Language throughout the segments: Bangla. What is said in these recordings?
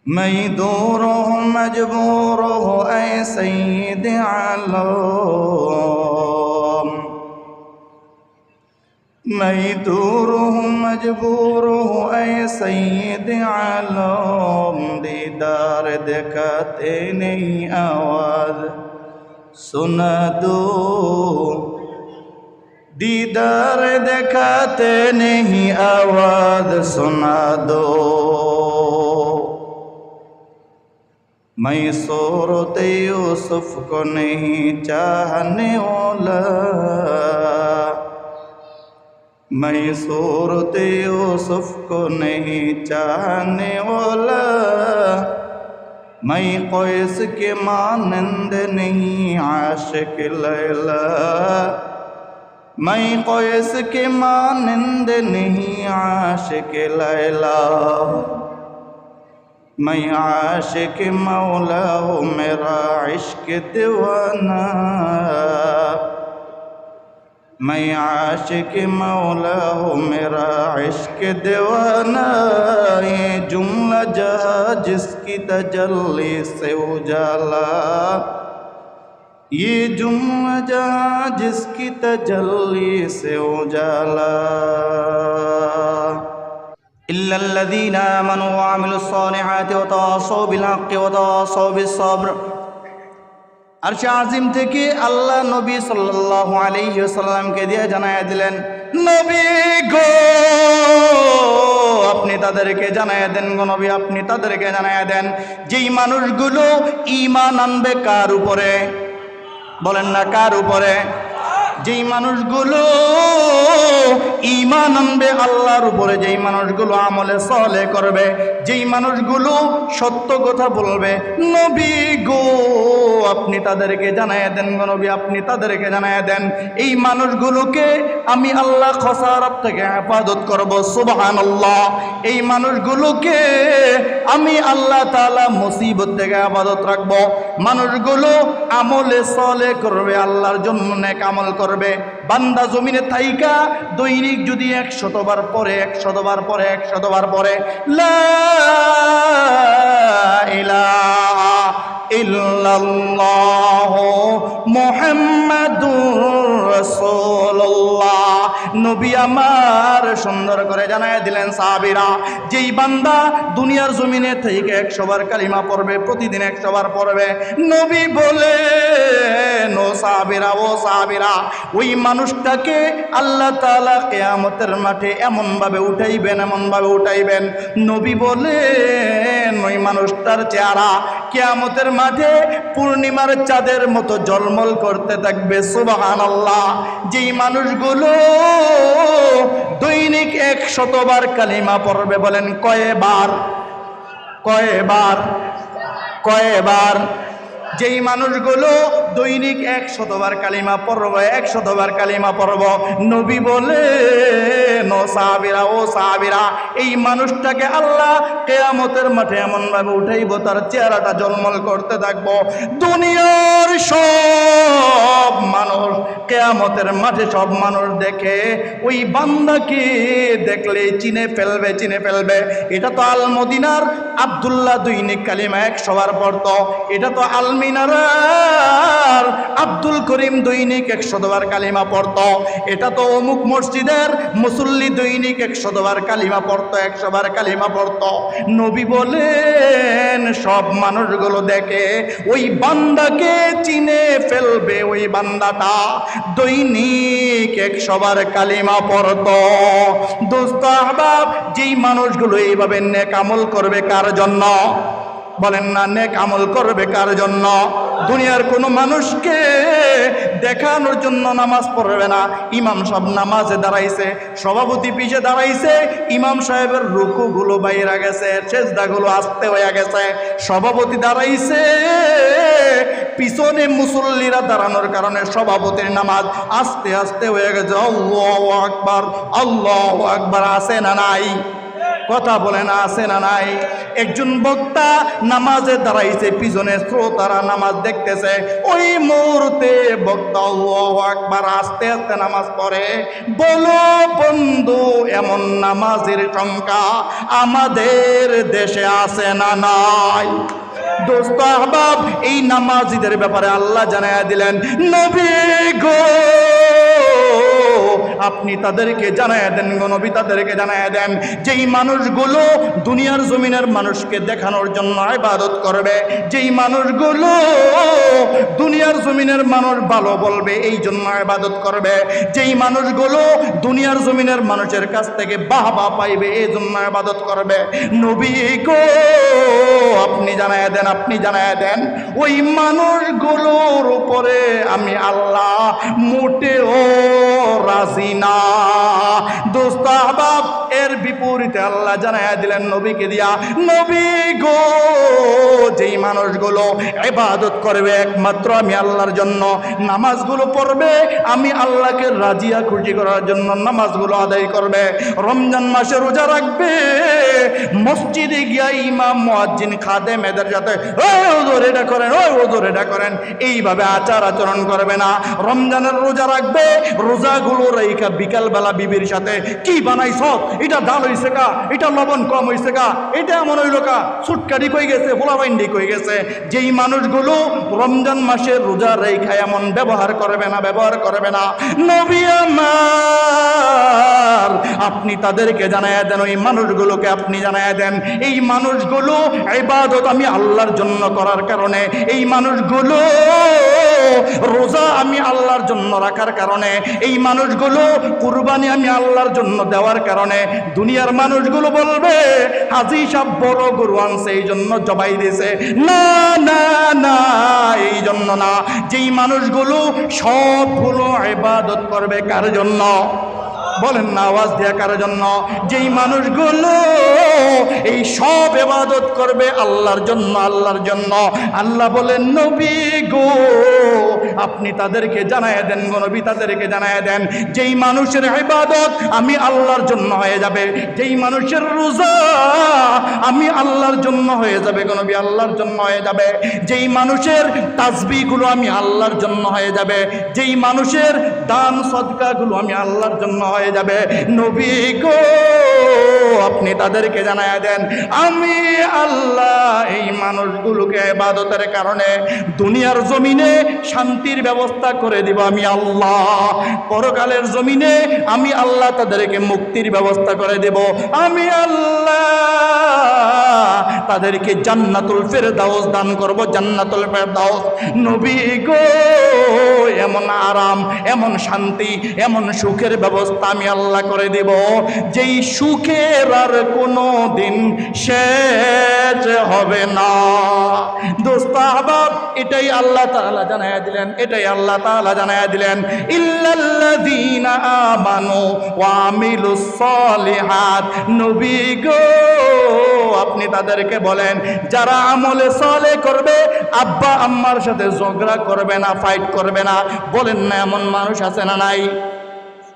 मैं दूर हूँ मजबूर हूँ ऐ सैयद आलम, मैं दूर हूँ मजबूर हूँ ऐ सैयद आलम, दीदार दिखाते नहीं आवाज़ सुना दो, दीदार दिखाते नहीं आवाज़ सुना दो। मैं सूरत यूसुफ को नहीं चाहने वाला, मैं सूरत यूसुफ को नहीं चाहने वाला, मैं कैस के मानंद नहीं आशिक लैला, मैं कैस के मानंद नहीं आशिक लैला, मैं आशिक मौला हूँ मेरा इश्क दीवाना, मैं आशिक मौला हूँ मेरा इश्क दीवाना। ये जुमला जहाँ जिसकी तजल्ली से उजाला, ये जुमला जहाँ जिसकी तजल्ली से उजाला। इल्लल्लज़ीना आमनू व अमिलुस्सालिहाति व तवासौ बिल हक़्क़ि व तवासौ बिस्सब्र। अर्श आज़िम থেকে আল্লাহ নবী সাল্লাল্লাহু আলাইহি ওয়াসাল্লামকে দিয়ে জানায়া দিলেন, নবী গো আপনি তাদেরকে জানায়া দেন, গো নবী আপনি তাদেরকে জানায়া দেন যেই মানুষগুলো ঈমান আনবে কার উপরে, বলেন না কার উপরে, যেই মানুষগুলো ঈমান আনবে আল্লাহর উপরে, যেই মানুষগুলো আমলে সালেহ করবে, যেই মানুষগুলো সত্য কথা বলবে, নবী গো আপনি তাদেরকে জানায়া দেন, গো নবী আপনি তাদেরকে জানায়া দেন এই মানুষগুলোকে আমি আল্লাহ খসারাত থেকে হেফাজত করব। সুবহানাল্লাহ। এই মানুষগুলোকে আমি আল্লাহ তাআলা মুসিবত থেকে হেফাজত রাখব। মানুষগুলো আমলে সালেহ করবে, আল্লাহর জন্য নেক আমল করবে। বান্দা জমিনে থাইকা দৈনিক যদি 100 বার পরে 100 বার পরে 100 বার পরে লা ইলাহা ইল্লাল্লাহু মুহাম্মাদুর রাসূলুল্লাহ, নবী আমার সুন্দর করে জানায় দিলেন সাহাবীরা, যেই বান্দা দুনিয়ার জমিনে থেকে 100 বার কালিমা পড়বে, প্রতিদিন 100 বার পড়বে, নবী বলেন ও সাহাবীরা ওই মানুষটাকে আল্লাহ তাআলা কিয়ামতের মাঠে এমনভাবে উঠাইবেন, নবী বলেন ওই মানুষটার চেহারা কিয়ামতের মাঠে পূর্ণিমার চাঁদের মতো ঝলমল করতে থাকবে। সুবহানাল্লাহ। যেই মানুষগুলো দৈনিক 100 বার কালিমা পড়বে, বলেন কয়বার? যেই মানুষগুলো দৈনিক 100 বার কালিমা পড়বে, 100 বার কালিমা পড়ব, নবী বলেন ও সাহাবীরা এই মানুষটাকে আল্লাহ কিয়ামতের মাঠে এমনভাবে উঠাইব তার চেহারাটা ঝলমল করতে থাকবো। দুনিয়ার সব মানুষ কিয়ামতের মাঠে সব মানুষ দেখে ওই বান্দাকে দেখলে চিনে ফেলবে। এটা তো আল মদিনার আব্দুল্লাহ দৈনিক কালিমা 100 বার পড়তো, এটা তো আলমিনার আব্দুল করিম দৈনিক 100 বার কালিমা পড়তো, এটা তো অমুক মসজিদের মুসল্লি দৈনিক 100 বার কালিমা পড়তো, 100 বার কালিমা পড়তো। নবী বলেন সব মানুষগুলো দেখে ওই বান্দাকে চিনে ফেলবে, ওই বান্দাটা দৈনিক 100 বার কালিমা পড়তো। দোস্ত আহবাব, যেই মানুষগুলো এইভাবে নেক আমল করবে কার জন্য? বলেন না, নেক আমল করবে কার জন্য? দুনিয়ার কোনো মানুষকে দেখানোর জন্য নামাজ পড়বে না। ইমাম সাহেব নামাজে দাঁড়াইছে, সভাপতি পিছে দাঁড়াইছে, ইমাম সাহেবের রুকুগুলো বাইরে গেছে, সেজদাগুলো আস্তে হয়ে গেছে, সভাপতি দাঁড়াইছে, পিছনে মুসল্লিরা দাঁড়ানোর কারণে সভাপতির নামাজ আস্তে হয়ে গেছে। আল্লাহু আকবার, আছে না নাই? কথা বলেন আছে না নাই? একজন বক্তা নামাজে দাঁড়াইছে, পিছনে শ্রোতারা নামাজ দেখতেছে। ওই মুহূর্তে বক্তা আল্লাহু আকবার আস্তে আস্তে নামাজ পড়ে। বলো বন্ধু, এমন নামাজের সংখ্যা আমাদের দেশে আছে না নাই? দোস্ত আহবাব, এই নামাজিদের ব্যাপারে আল্লাহ জানায়া দিলেন, নবী গো আপনি তাদেরকে জানায়া দেন গো নবী, তাদেরকে জানায়া দেন যেই মানুষগুলো দুনিয়ার জমিনের মানুষকে দেখানোর জন্য ইবাদত করবে, যেই মানুষগুলো দুনিয়ার জমিনের মানুষ ভালো বলবে এই জন্য ইবাদত করবে, যেই মানুষগুলো দুনিয়ার জমিনের মানুষের কাছ থেকে বাহবা পাইবে এই জন্য ইবাদত করবে, নবী গো আপনি জানায়া দেন, আপনি জানায়া দেন ওই মানুষগুলোর উপরে আমি আল্লাহ মোটেও রাজি না। দোস্ত আহবাব, এর বিপরীতে আল্লাহ জানায়া দিলেন নবীকে দিয়া, নবী গো যেই মানুষগুলো ইবাদত করবে একমাত্র আমি আল্লাহর জন্য, নামাজগুলো পড়বে আমি আল্লাহকে রাজিয়া খুশি করার জন্য, নামাজগুলো আদায় করবে, রমজান মাসে রোজা রাখবে, মসজিদে গিয়া ইমাম মুয়াজ্জিন খাদেম এদের সাথে ওই হুজুর এটা করেন, ওই হুজুর এটা করেন এইভাবে আচার আচরণ করবে না, রমজানের রোজা রাখবে, রোজাগুলো রাইখা বিকালবেলা বিবির সাথে কি বানাইছ, এটা ডাল হইছে কা, এটা লবণ কম হইছে কা, এটা এমন হইল কা, সুটকারি কই গেছে, ফোলাবাইন্ডি কই গেছে। যেই মানুষগুলো রমজান মাসে রোজা রাইখা এমন ব্যবহার করবে না, ব্যবহার করবে না, নবী আমার আপনি তাদেরকে জানায়া দেন, ওই মানুষগুলোকে আপনি জানায়া দেন এই মানুষগুলো ইবাদত আমি আল্লাহর জন্য করার কারণে, এই মানুষগুলো রোজা আমি আল্লাহর জন্য রাখার কারণে, এই মানুষগুলো কুরবানি আমি আল্লাহর জন্য দেওয়ার কারণে, দুনিয়ার মানুষগুলো বলবে হাজী সাহেব বড় গরু আনছে এই জন্য জবাই দিয়েছে, না না না এই জন্য না। যেই মানুষগুলো সবগুলো ইবাদত করবে কার জন্য বলেন না, আওয়াজ দেয়া কার জন্য? যেই মানুষগুলো এই সব ইবাদত করবে আল্লাহর জন্য, আল্লাহর জন্য। আল্লাহ বলেন নবী গো আপনি তাদেরকে জানায়া দেন গো নবী, তাদেরকে জানায়া দেন যেই মানুষের ইবাদত আমি আল্লাহর জন্য হয়ে যাবে, যেই মানুষের রোজা আমি আল্লাহর জন্য হয়ে যাবে গো নবী, আল্লাহর জন্য হয়ে যাবে, যেই মানুষের তাসবিহগুলো আমি আল্লাহর জন্য হয়ে যাবে, যেই মানুষের দান সদকাগুলো আমি আল্লাহর জন্য হয়ে যাবে, নবী গো আপনি তাদেরকে জানায়া দেন আমি আল্লাহ এই মানুষগুলোকে ইবাদতের কারণে দুনিয়ার জমিনে শান্তির ব্যবস্থা করে দিব আমি আল্লাহ, পরকালের জমিনে আমি আল্লাহ তাদেরকে মুক্তির ব্যবস্থা করে দেব আমি আল্লাহ, তাদেরকে জান্নাতুল ফেরদাউস দান করব, জান্নাতুল ফেরদাউস। নবী গো এমন আরাম, এমন শান্তি, এমন সুখের ব্যবস্থা আমি আল্লাহ করে দেব যেই সুখের আর কোনো দিন শেষ হবে না। দোস্ত আহবাব, এটাই আল্লাহ তাআলা জানায়া দিলেন, এটাই আল্লাহ তাআলা জানায়া দিলেন ইল্লাল্লাযীনা আমানু ওয়া আমিলুস সালিহাত। নবী গো আপনি তাদেরকে বলেন যারা আমলে সালেহ করবে, আব্বা আম্মার সাথে ঝগড়া করবে না, ফাইট করবে না। বলেন না এমন মানুষ আছে না নাই?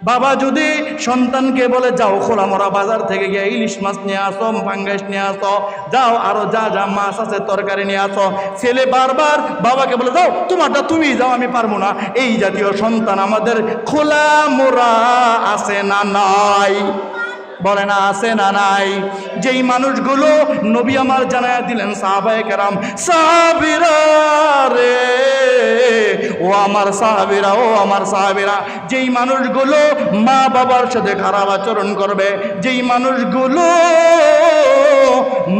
বাবা যদি সন্তানকে বলে যাও খোলামোড়া বাজার থেকে গিয়ে ইলিশ মাছ নিয়ে আসো, পাঙ্গাস নিয়ে আসো, যাও আরো যা যা মাছ আছে তরকারি নিয়ে আসো, ছেলে বারবার বাবাকে বলে যাও তোমারটা তুমি যাও আমি পারবো না, এই জাতীয় সন্তান আমাদের খোলামোড়া আছে না নাই? বলে না আছে না নাই? যেই মানুষগুলো নবী আমার জানায়া দিলেন সাহাবায়ে কেরাম, সাহাবীরা রে ও আমার সাহাবীরা, ও আমার সাহাবীরা, যেই মানুষগুলো মা বাবার সাথে খারাপ আচরণ করবে, যেই মানুষগুলো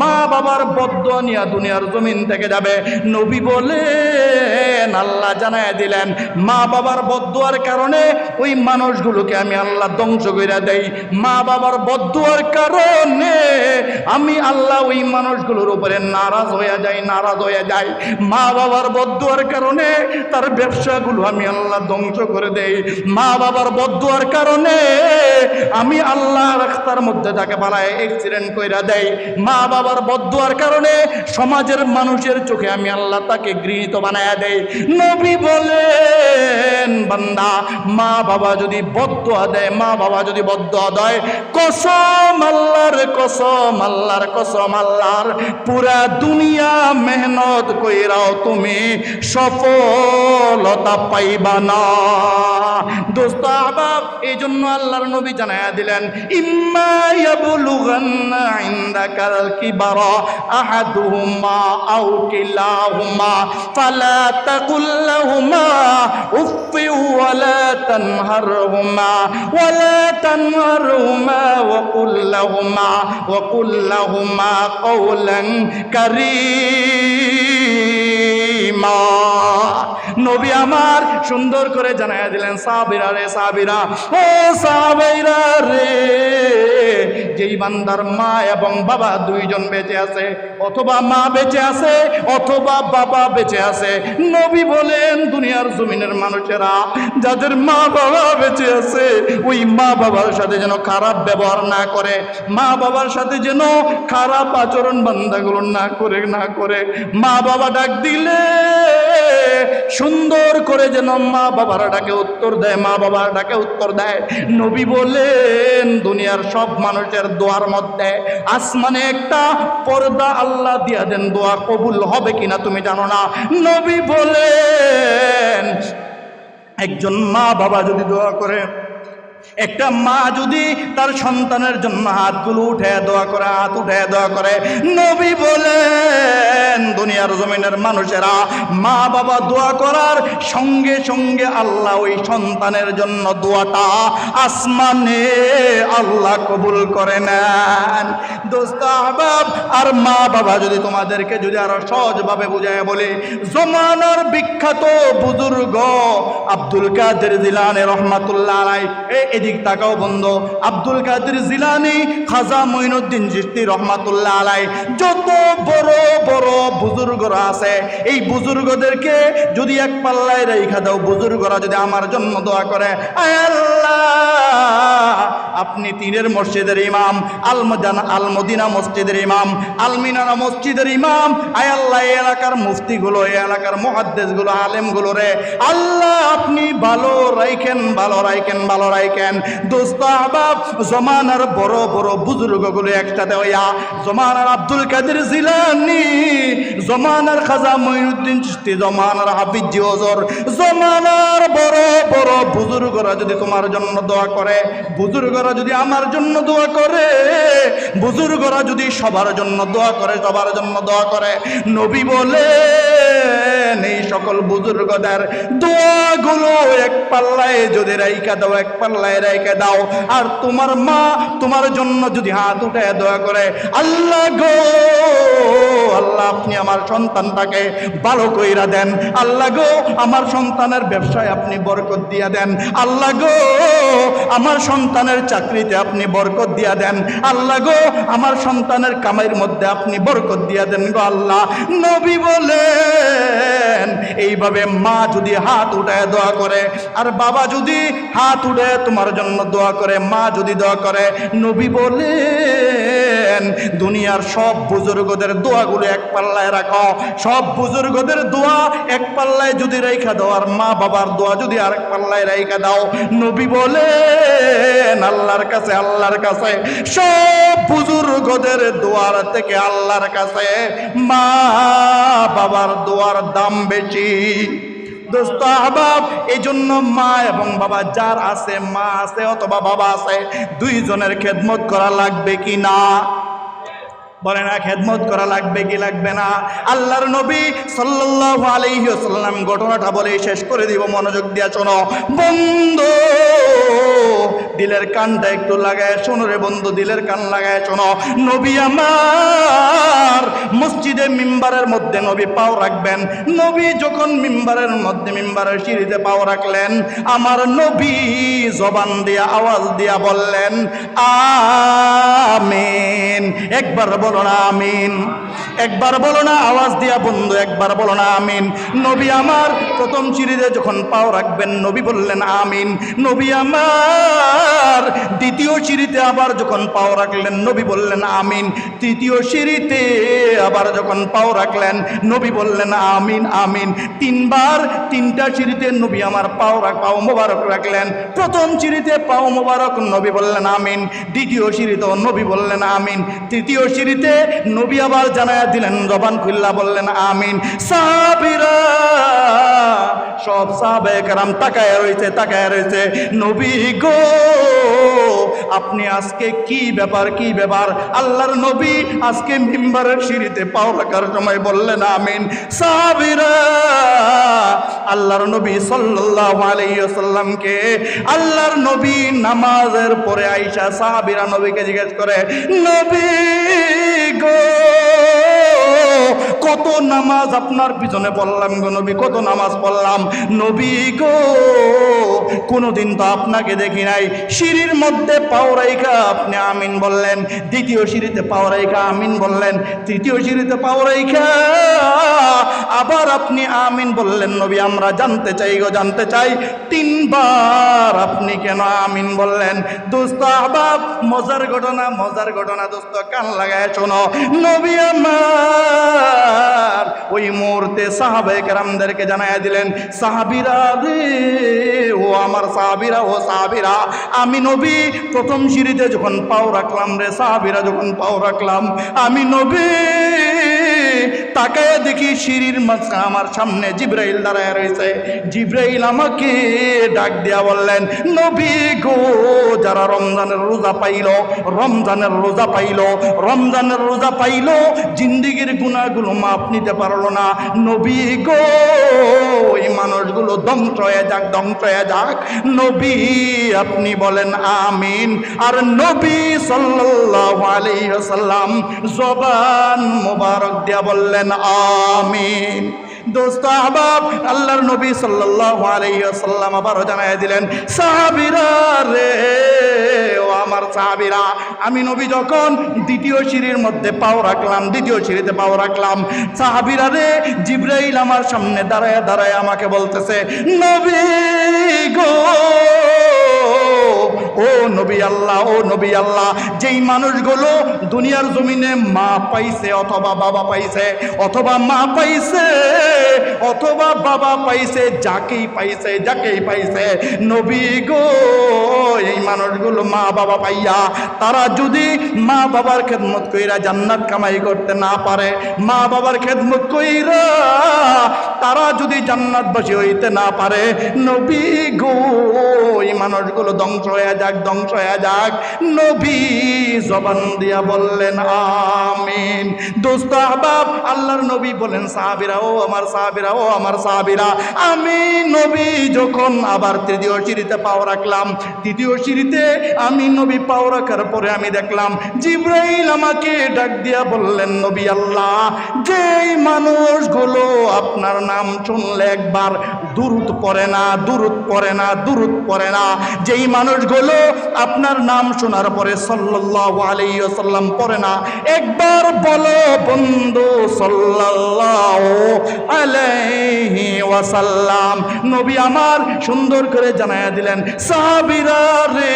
মা বাবার বদদুয়া নিয়ে দুনিয়ার জমিন থেকে যাবে, নবী বলেন আল্লাহ জানায়া দিলেন মা বাবার বদদুয়ার কারণে ওই মানুষগুলোকে আমি আল্লাহ ধ্বংস করে দেই, মা বাবার বদদুয়ার কারণে আমি আল্লাহ ওই মানুষগুলোর উপরে নারাজ হয়ে যাই, নারাজ হয়ে যাই, মা বাবার বদদুয়ার কারণে তার ব্যবসাগুলো আমি আল্লাহ ধ্বংস করে দেই, মা বাবার বদদুয়ার কারণে আমি আল্লাহ রাস্তার মধ্যে তাকে পালায় অ্যাক্সিডেন্ট কইরা দেই, মা বাবার বদদুয়ার কারণে সমাজের মানুষের চোখে আমি আল্লাহ তাকে ঘৃণিত বানায়া দেই। নবী বলেন বান্দা মা বাবা যদি বদদুয়া দেয়, মা বাবা যদি বদদুয়া দেয়, কসম আল্লাহর কসম আল্লাহর পুরা দুনিয়া মেহনত কইরাও তুমি সফলতা পাইবা না। দোস্ত আহবাব, এই জন্য আল্লাহর নবী জানায়া দিলেন, ইম্মা ইয়াবলুগান্না ইনদাকাল কিবারা আহাদুহুমা আও কিলাহুমা ফালা তাকুল লাহুমা উফফি ওয়ালা তানহারহুমা ওয়া কুল লাহুমা কওলান কারীমা। নবী আমার সুন্দর করে জানায়া দিলেন, সাহাবীরা রে, সাহাবীরা, ও সাহাবীরা রে, যেই বান্দার মা এবং বাবা দুইজন বেঁচে আছে, অথবা মা বেঁচে আছে অথবা বাবা বেঁচে আছে, নবী বলেন দুনিয়ার জমিনের মানুষেরা যাদের মা বাবা বেঁচে আছে ওই মা বাবার সাথে যেন খারাপ ব্যবহার না করে, মা বাবার সাথে যেন খারাপ আচরণ বান্দাগুলো না করে মা বাবা ডাক দিলে সুন্দর করে যেন মা বাবার ডাকে উত্তর দেয়, মা বাবার ডাকে উত্তর দেয়। নবী বলেন দুনিয়ার সব মানুষের দোয়ার মধ্যে আসমানে একটা পর্দা আল্লাহ দিয়া দেন, দোয়া কবুল হবে কিনা তুমি জানো না। নবী বলেন একজন মা বাবা যদি দোয়া করে, একটা মা যদি তার সন্তানের জন্য হাতগুলো উঠে দোয়া করে, হাত উঠে দোয়া করে, নবী বলেন দুনিয়ার জমিনের মানুষেরা মা বাবা দোয়া করার সঙ্গে সঙ্গে আল্লাহ ওই সন্তানের জন্য দোয়াটা আসমানে আল্লাহ কবুল করে নেন। দোস্ত আহবাব, আর মা বাবা যদি তোমাদেরকে যদি আরো সহজভাবে বুঝায় বলে, জমানার বিখ্যাত বুজুর্গ আব্দুল কাদের জিলানী রহমাতুল্লাহ আলাইহি, এদিক তাকাও বন্ধু, আব্দুল কাদের জিলানী, খাজা মঈনুদ্দিন চিশতি রহমাতুল্লাহ আলাইহি, যত বড় বড় বুজুর্গরা আছে এই বুজুর্গদেরকে যদি এক পাল্লায় রেখা দাও, বুজুর্গরা যদি আমার জন্য দোয়া করে, আয় আল্লাহ আপনি তীরের মসজিদের ইমাম, আল মদিনা মসজিদের ইমাম, আল মিনারা মসজিদের ইমাম, আয় আল্লাহ এই এলাকার মুফতিগুলো, এই এলাকার মুহাদ্দিসগুলো, আলেমগুলো রে আল্লাহ আপনি ভালো রাখেন, ভালো রাখেন, ভালো রাখেন। দোস্ত আহবাব, জমানার বড় বড় বুজুর্গগুলো একসাথে হইয়া, জমানার আব্দুল কাদের জিলানী, জমানার খাজা মঈনুদ্দিন চিশতি, জমানার হাফিজ হুজুর, জমানার বড় বড় বুজুর্গরা যদি তোমার জন্য দোয়া করে, বুজুর্গরা যদি আমার জন্য দোয়া করে, বুজুর্গরা যদি সবার জন্য দোয়া করে, সবার জন্য দোয়া করে, নবী বলেন এই সকল বুজুর্গদের দোয়াগুলো এক পাল্লায় যদি রাইখা দাও, এক পাল্লায় রাইখা দাও, আর তোমার মা তোমার জন্য যদি হাত উঠে দোয়া করে, আল্লাহ গো আল্লাহ আপনি আমার সন্তানটাকে ভালো কইরা দেন, আল্লাহ গো আমার সন্তানের ব্যবসায় আপনি বরকত দিয়া দেন, আল্লাহ গো আমার সন্তানের চাকরিতে আপনি বরকত দিয়া দেন, আল্লাহ গো আমার সন্তানের কামাইয়ের মধ্যে আপনি বরকত দিয়া দেন গো আল্লাহ। নবী বলেন এইভাবে মা যদি হাত উঠায় দোয়া করে, আর বাবা যদি হাত উঠে তোমার জন্য দোয়া করে, মা যদি দোয়া করে, নবী বলেন দুনিয়ার সব বুজুর্গদের দোয়াগুলো এক পাল্লায় রাখো, সব বুজুর্গদের দোয়া এক পাল্লায় যদি রেখা দাও, আর মা বাবার দোয়া যদি আরেক পাল্লায় রেখা দাও, নবী বলেন আল্লাহর কাছে, আল্লাহর কাছে সব বুজুর্গদের দোয়ার থেকে আল্লাহর কাছে মা বাবার দোয়ার দাম বেশি। দোস্ত আহবাব, এই জন্য মা এবং বাবা যার আছে, মা আছে অথবা বাবা আছে, দুইজনের খেদমত করা লাগবে কি না? বলে না খেদমত করা লাগবে কি লাগবে না? আল্লাহর নবী সাল্লাল্লাহু আলাইহি ওয়াসাল্লাম ঘটনাটা বলে শেষ করে দিব, মনোযোগ দিয়া শোনো বন্ধু, দিলের কানটা একটু লাগায় শোনো রে বন্ধু, দিলের কান লাগায় শোনো। নবী আমার মসজিদে মিম্বারের মধ্যে নবী পাও রাখবেন, নবী যখন মিম্বারের মধ্যে মিম্বারের সিঁড়িতে পাও রাখলেন, আমার নবী জবান দিয়া আওয়াজ দিয়া বললেন আমিন। একবার বলো না আমিন, একবার বলো না আওয়াজ দিয়া বন্ধু, একবার বলো না আমিন। নবী আমার প্রথম সিঁড়িতে যখন পাও রাখবেন নবী বললেন আমিন। নবী আমার দ্বিতীয় সিঁড়িতে আবার যখন পাও রাখলেন নবী বললেন আমিন। তৃতীয় সিঁড়িতে আবার যখন পাও রাখলেন নবী বললেন আমিন আমিন। তিনবার তিনটা সিঁড়িতে নবী আমার পাও মোবারক রাখলেন। প্রথম সিঁড়িতে পাও মোবারক নবী বললেন আমিন, দ্বিতীয় সিঁড়িতেও নবী বললেন আমিন, তৃতীয় সিঁড়িতে নবী আবার জানায়া দিলেন, জবান খুল্লা বললেন আমিন। সাহাবীরা সব সাহাবায়ে কেরাম তাকায় রয়েছে নবী গো আপনি আজকে কি ব্যাপার আল্লাহর নবী আজকে মিম্বারের সিঁড়িতে পাও রাখার সময় বললেন আমিন। সাহাবীরা আল্লাহর নবী সাল্লাল্লাহু আলাইহি ওয়াসাল্লামকে আল্লাহর নবী নামাজের পরে আয়েশা সাহাবীরা নবীকে জিজ্ঞেস করে, নবী গো কত নামাজ আপনার পিছনে পড়লাম গো নবী, কত নামাজ পড়লাম নবী গো, কোনোদিন তো আপনাকে দেখি নাই সিঁড়ির মধ্যে পাও রাইখা আপনি আমিন বললেন, দ্বিতীয় সিঁড়িতে পাও রাইখা আমিন বললেন, তৃতীয় সিঁড়িতে পাও রাইখা আবার আপনি আমিন বললেন। নবী আমরা জানতে চাই তিনবার আপনি কেন আমিন বললেন? দোস্ত আহবাব মজার ঘটনা দোস্ত, কান লাগায় শোনো। নবী আমার ওই মুহূর্তে সাহাবায়ে কেরামদেরকে জানায়া দিলেন, সাহাবীরা রে ও আমার সাহাবীরা আমি নবী প্রথম সিঁড়িতে যখন পাও রাখলাম রে সাহাবীরা যখন পাও রাখলাম আমি নবী তাকায় দেখি সিঁড়ির মাঝখানে আমার সামনে জিবরাইল দাঁড়ায় রয়েছে। জিবরাইল আমাকে ডাক দিয়া বললেন, নবী গো যারা রমজানের রোজা পাইলো জিন্দেগির গুনাহগুলো মাপ নিতে পারলো না, নবী গো ওই মানুষগুলো ধ্বংস হয়ে যাক নবী আপনি বলেন আমিন। আর নবী সাল্লাল্লাহু আলাইহি ওয়াসাল্লাম জবান মোবারক দিয়া বললেন আমিন। দোস্ত আহবাব আল্লাহর নবী সাল্লাল্লাহু আলাইহি ওয়াসাল্লাম আবারও জানায় দিলেন, সাহাবীরা রে ও আমার সাহাবীরা আমি নবী যখন দ্বিতীয় সিঁড়ির মধ্যে পাও রাখলাম, দ্বিতীয় সিঁড়িতে পাও রাখলাম, সাহাবীরা রে জিবরাইল আমার সামনে দাঁড়ায় আমাকে বলতেছে, নবী গো ও নবী আল্লাহ যেই মানুষগুলো দুনিয়ার জমিনে মা পাইছে অথবা বাবা পাইছে অথবা মা পাইছে অথবা বাবা পাইছে, যাকেই পাইছে নবী গো এই মানুষগুলো মা বাবা পাইয়া তারা যদি মা বাবার খেদমত কইরা জান্নাত কামাই করতে না পারে, মা বাবার খেদমত কইরা তারা যদি জান্নাতবাসী হইতে না পারে, নবী গো এই মানুষগুলো ধ্বংস হয়ে যাক নবী জবান দিয়া বললেন আমিন। দোস্ত আহবাব আল্লাহর নবী বলেন, সাহাবীরা ও আমার সাহাবীরা আমি নবী যখন আবার তৃতীয় সিঁড়িতে পাও রাখলাম, তৃতীয় সিঁড়িতে আমি নবী পাও রাখার পরে আমি দেখলাম জিবরাইল আমাকে ডাক দিয়া বললেন, নবী আল্লাহ যেই মানুষগুলো আপনার নাম শুনলে একবার দুরূদ পড়ে না যেই মানুষগুলো আপনার নাম শোনার পরে সাল্লাল্লাহু আলাইহি ওয়াসাল্লাম পড়ে না, একবার বলো বন্ধু সাল্লাল্লাহু আলাইহি ওয়াসাল্লাম। নবী আমার সুন্দর করে জানায়া দিলেন, সাহাবীরা রে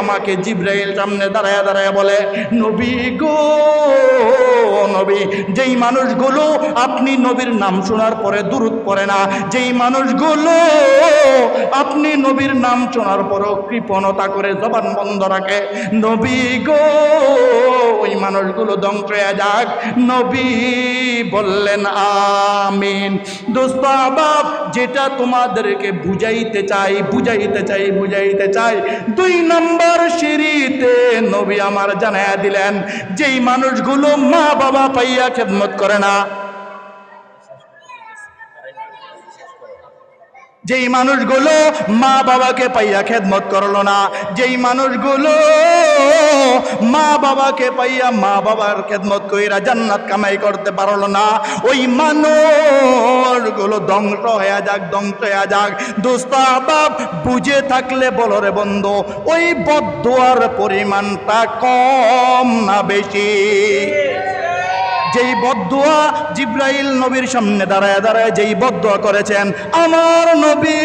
আমাকে জিবরাইল সামনে দাঁড়ায় বলে, নবী গো নবী যেই মানুষগুলো আপনি নবীর নাম শোনার পরে দুরূদ পড়ে না, যেই মানুষগুলো আপনি নবীর নাম শোনার পরও কৃপণতা করে জবান বন্ধ রাখে, নবী গো ওই মানুষগুলো ধ্বংস হয়ে যাক নবী বললেন আমিন। দোস্ত আহবাব যেটা তোমাদেরকে বুঝাইতে চাই 2 নম্বর সিঁড়িতে নবী আমার জানায়া দিলেন, যেই মানুষগুলো মা বাবা পাইয়া খেদমত করে না, যেই মানুষগুলো মা বাবাকে পাইয়া খেদমত করলো না, যেই মানুষগুলো মা বাবাকে পাইয়া মা বাবার খেদমত কইরা জান্নাত কামাই করতে পারলো না, ওই মানুষগুলো ধ্বংস হয়ে যাক। দোস্ত আহবাব বুঝে থাকলে বলো রে বন্ধু, ওই বদদুয়ার পরিমাণটা কম না বেশি? যেই বদদুয়া জিব্রাইল নবীর সামনে দাঁড়ায় দাঁড়ায় যেই বদদুয়া করেছেন, আমার নবী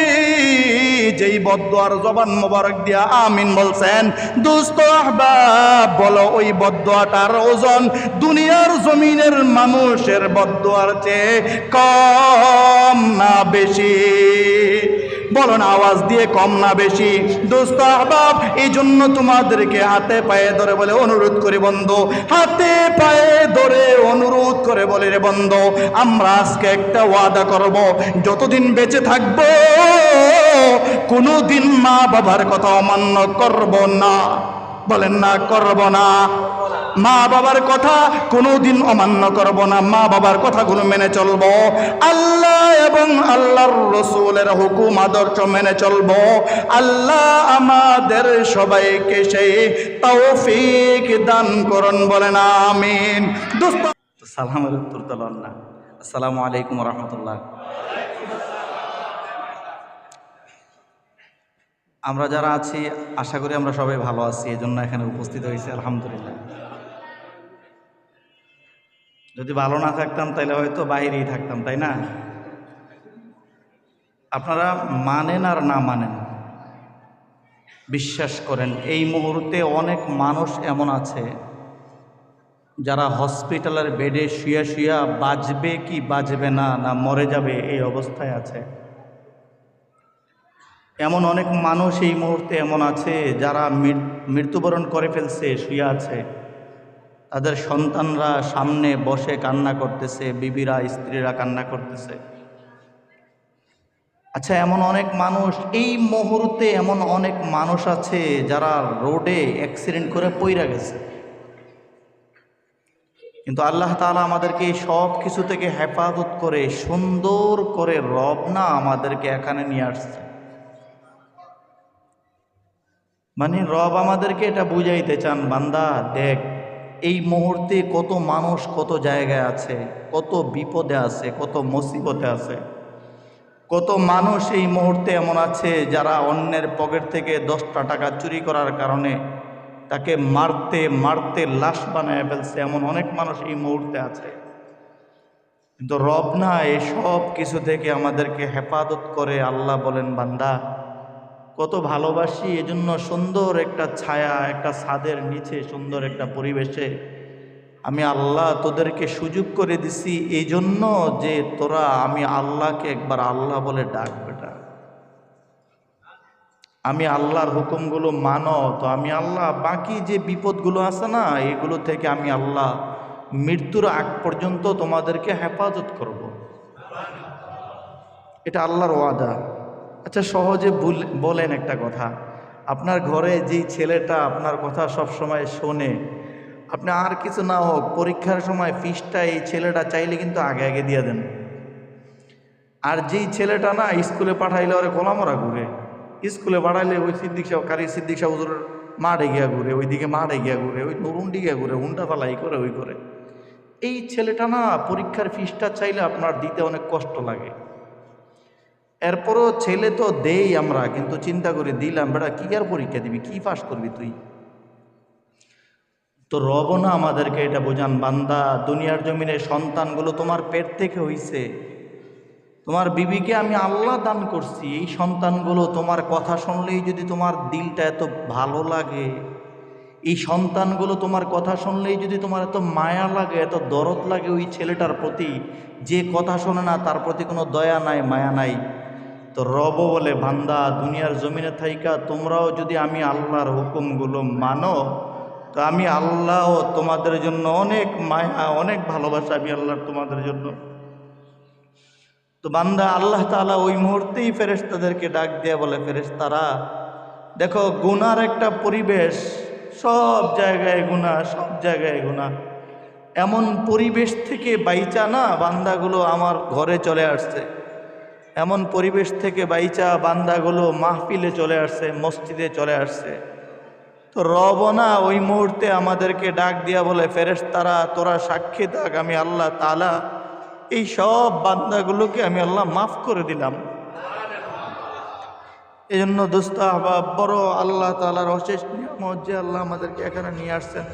যেই বদদুয়ার জবান মোবারক দিয়া আমিন বলছেন, দোস্ত আহবাব বলো ওই বদদুয়াটার ওজন দুনিয়ার জমিনের মানুষের বদদুয়ার চেয়ে কম না বেশি? বলো না আওয়াজ দিয়ে, কম না বেশি? দোস্ত আহবাব, এই জন্য তোমাদেরকে হাতে পায়ে ধরে বলে অনুরোধ করি বন্ধু, হাতে পায়ে ধরে অনুরোধ করে বলে রে বন্ধু, আমরা আজকে একটা ওয়াদা করব, যতদিন বেঁচে থাকব কোনোদিন মা বাবার কথা অমান্য করব না। বলেন না, করব না। মা বাবার কথা কোনোদিন অমান্য করব না, মা বাবার কথাগুলো মেনে চলব, আল্লাহ এবং আল্লাহর রসুলের হুকুম আদর্শ মেনে চলব। আল্লাহ আমাদের সবাইকে সেই তৌফিক দান করুন, বলেন আমিন। দোস্ত সালামের উত্তর দিলেন না। আসসালামু আলাইকুম রহমতুল্লাহ। আমরা যারা আছি আশা করি আমরা সবাই ভালো আছি, এই জন্য এখানে উপস্থিত হয়েছি, আলহামদুলিল্লাহ। যদি ভালো না থাকতাম তাহলে হয়তো বাইরেই থাকতাম, তাই না? আপনারা মানেন আর না মানেন, বিশ্বাস করেন এই মুহূর্তে অনেক মানুষ এমন আছে যারা হসপিটালের বেডে শুয়া শুয়া বাঁচবে কি বাঁচবে না, না মরে যাবে এই অবস্থায় আছে। এমন অনেক মানুষ এই মুহূর্তে এমন আছে যারা মৃত্যুবরণ করে ফেলছে, শুয়ে আছে, তাদের সন্তানরা সামনে বসে কান্না করতেছে, বিবিরা স্ত্রীরা কান্না করতেছে। আচ্ছা, এমন অনেক মানুষ এই মুহূর্তে, এমন অনেক মানুষ আছে যারা রোডে অ্যাক্সিডেন্ট করে পইরা গেছে, কিন্তু আল্লাহ তাআলা আমাদেরকে এই সব কিছু থেকে হেফাজত করে সুন্দর করে রব না আমাদেরকে এখানে নিয়ে আসছে। মানে রব আমাদেরকে এটা বুঝাইতে চান, বান্দা দেখ এই মুহূর্তে কত মানুষ কত জায়গায় আছে, কত বিপদে আছে, কত মুসিবতে আছে। কত মানুষ এই মুহূর্তে এমন আছে যারা অন্যের পকেট থেকে 10টা টাকা চুরি করার কারণে তাকে মারতে মারতে লাশ বানায় ফেলছে, এমন অনেক মানুষ এই মুহূর্তে আছে। কিন্তু রব না এই সব কিছু থেকে আমাদেরকে হেফাজত করে। আল্লাহ বলেন, বান্দা কত ভালোবাসি, এজন্য সুন্দর একটা ছায়া, একটা ছাদের নিচে সুন্দর একটা পরিবেশে আমি আল্লাহ তোদেরকে সুযোগ করে দিছি, এই জন্য যে তোরা আমি আল্লাহকে একবার আল্লাহ বলে ডাক বেটা। আমি আল্লাহর হুকুমগুলো মানো তো আমি আল্লাহ বাকি যে বিপদগুলো আছে না, এগুলো থেকে আমি আল্লাহ মৃত্যুর আগ পর্যন্ত তোমাদেরকে হেফাজত করব। এটা আল্লাহর ওয়াদা। আচ্ছা, সহজে বলেন একটা কথা, আপনার ঘরে যেই ছেলেটা আপনার কথা সব সময় শোনে, আপনি আর কিছু না হোক পরীক্ষার সময় ফিসটা এই ছেলেটা চাইলে কিন্তু আগে আগে দিয়ে দেন। আর যেই ছেলেটা না স্কুলে পাঠাইলে ওরে গোলামরা ঘুরে, স্কুলে পাঠাইলে ওই সিদ্দিক সাহেব হুজুরের মাঠে গিয়া ঘুরে, ওইদিকে মাঠে গিয়া ঘুরে, ওই নরুন্ডি গিয়া ঘুরে, হুন্ডা ফালাই করে ওই করে। এই ছেলেটা না পরীক্ষার ফিসটা চাইলে আপনার দিতে অনেক কষ্ট লাগে। এরপরও ছেলে তো দেই আমরা, কিন্তু চিন্তা করে দিলাম বেটা কি আর পরীক্ষা দিবি, কি পাস করবি তুই? তো রব না আমাদেরকে এটা বোঝান, বান্দা দুনিয়ার জমিনে সন্তানগুলো তোমার পেট থেকে হইছে, তোমার বিবিকে আমি আল্লাহ দান করছি, এই সন্তানগুলো তোমার কথা শুনলেই যদি তোমার দিলটা এত ভালো লাগে, এই সন্তানগুলো তোমার কথা শুনলেই যদি তোমার এত মায়া লাগে, এত দরদ লাগে ওই ছেলেটার প্রতি, যে কথা শোনে না তার প্রতি কোনো দয়া নাই, মায়া নাই, তো রব বলে বান্দা দুনিয়ার জমিনে থাইকা তোমরাও যদি আমি আল্লাহর হুকুমগুলো মানো, তো আমি আল্লাহ তোমাদের জন্য অনেক মায়া, অনেক ভালোবাসা আমি আল্লাহর তোমাদের জন্য। তো বান্দা আল্লাহ তাআলা ওই মুহূর্তেই ফেরেশতাদেরকে ডাক দিয়ে বলে, ফেরেশতারা দেখো গুনার একটা পরিবেশ, সব জায়গায় গুনাহ, সব জায়গায় গুনাহ, এমন পরিবেশ থেকে বাইচা না বান্দাগুলো আমার ঘরে চলে আসছে, এমন পরিবেশ থেকে বাইচা বান্দাগুলো মাহফিলে চলে আসছে, মসজিদে চলে আসছে। তো রব না ওই মুহূর্তে আমাদেরকে ডাক দিয়া বলে, ফেরেশতারা তোরা সাক্ষী থাক, আমি আল্লাহ তাআলা এই সব বান্দাগুলোকে আমি আল্লাহ মাফ করে দিলাম। এই জন্য দোস্ত আহবাব, বড় আল্লাহ তাআলার অশেষ নিয়ামত যে আল্লাহ আমাদেরকে এখানে নিয়ে আসছেন।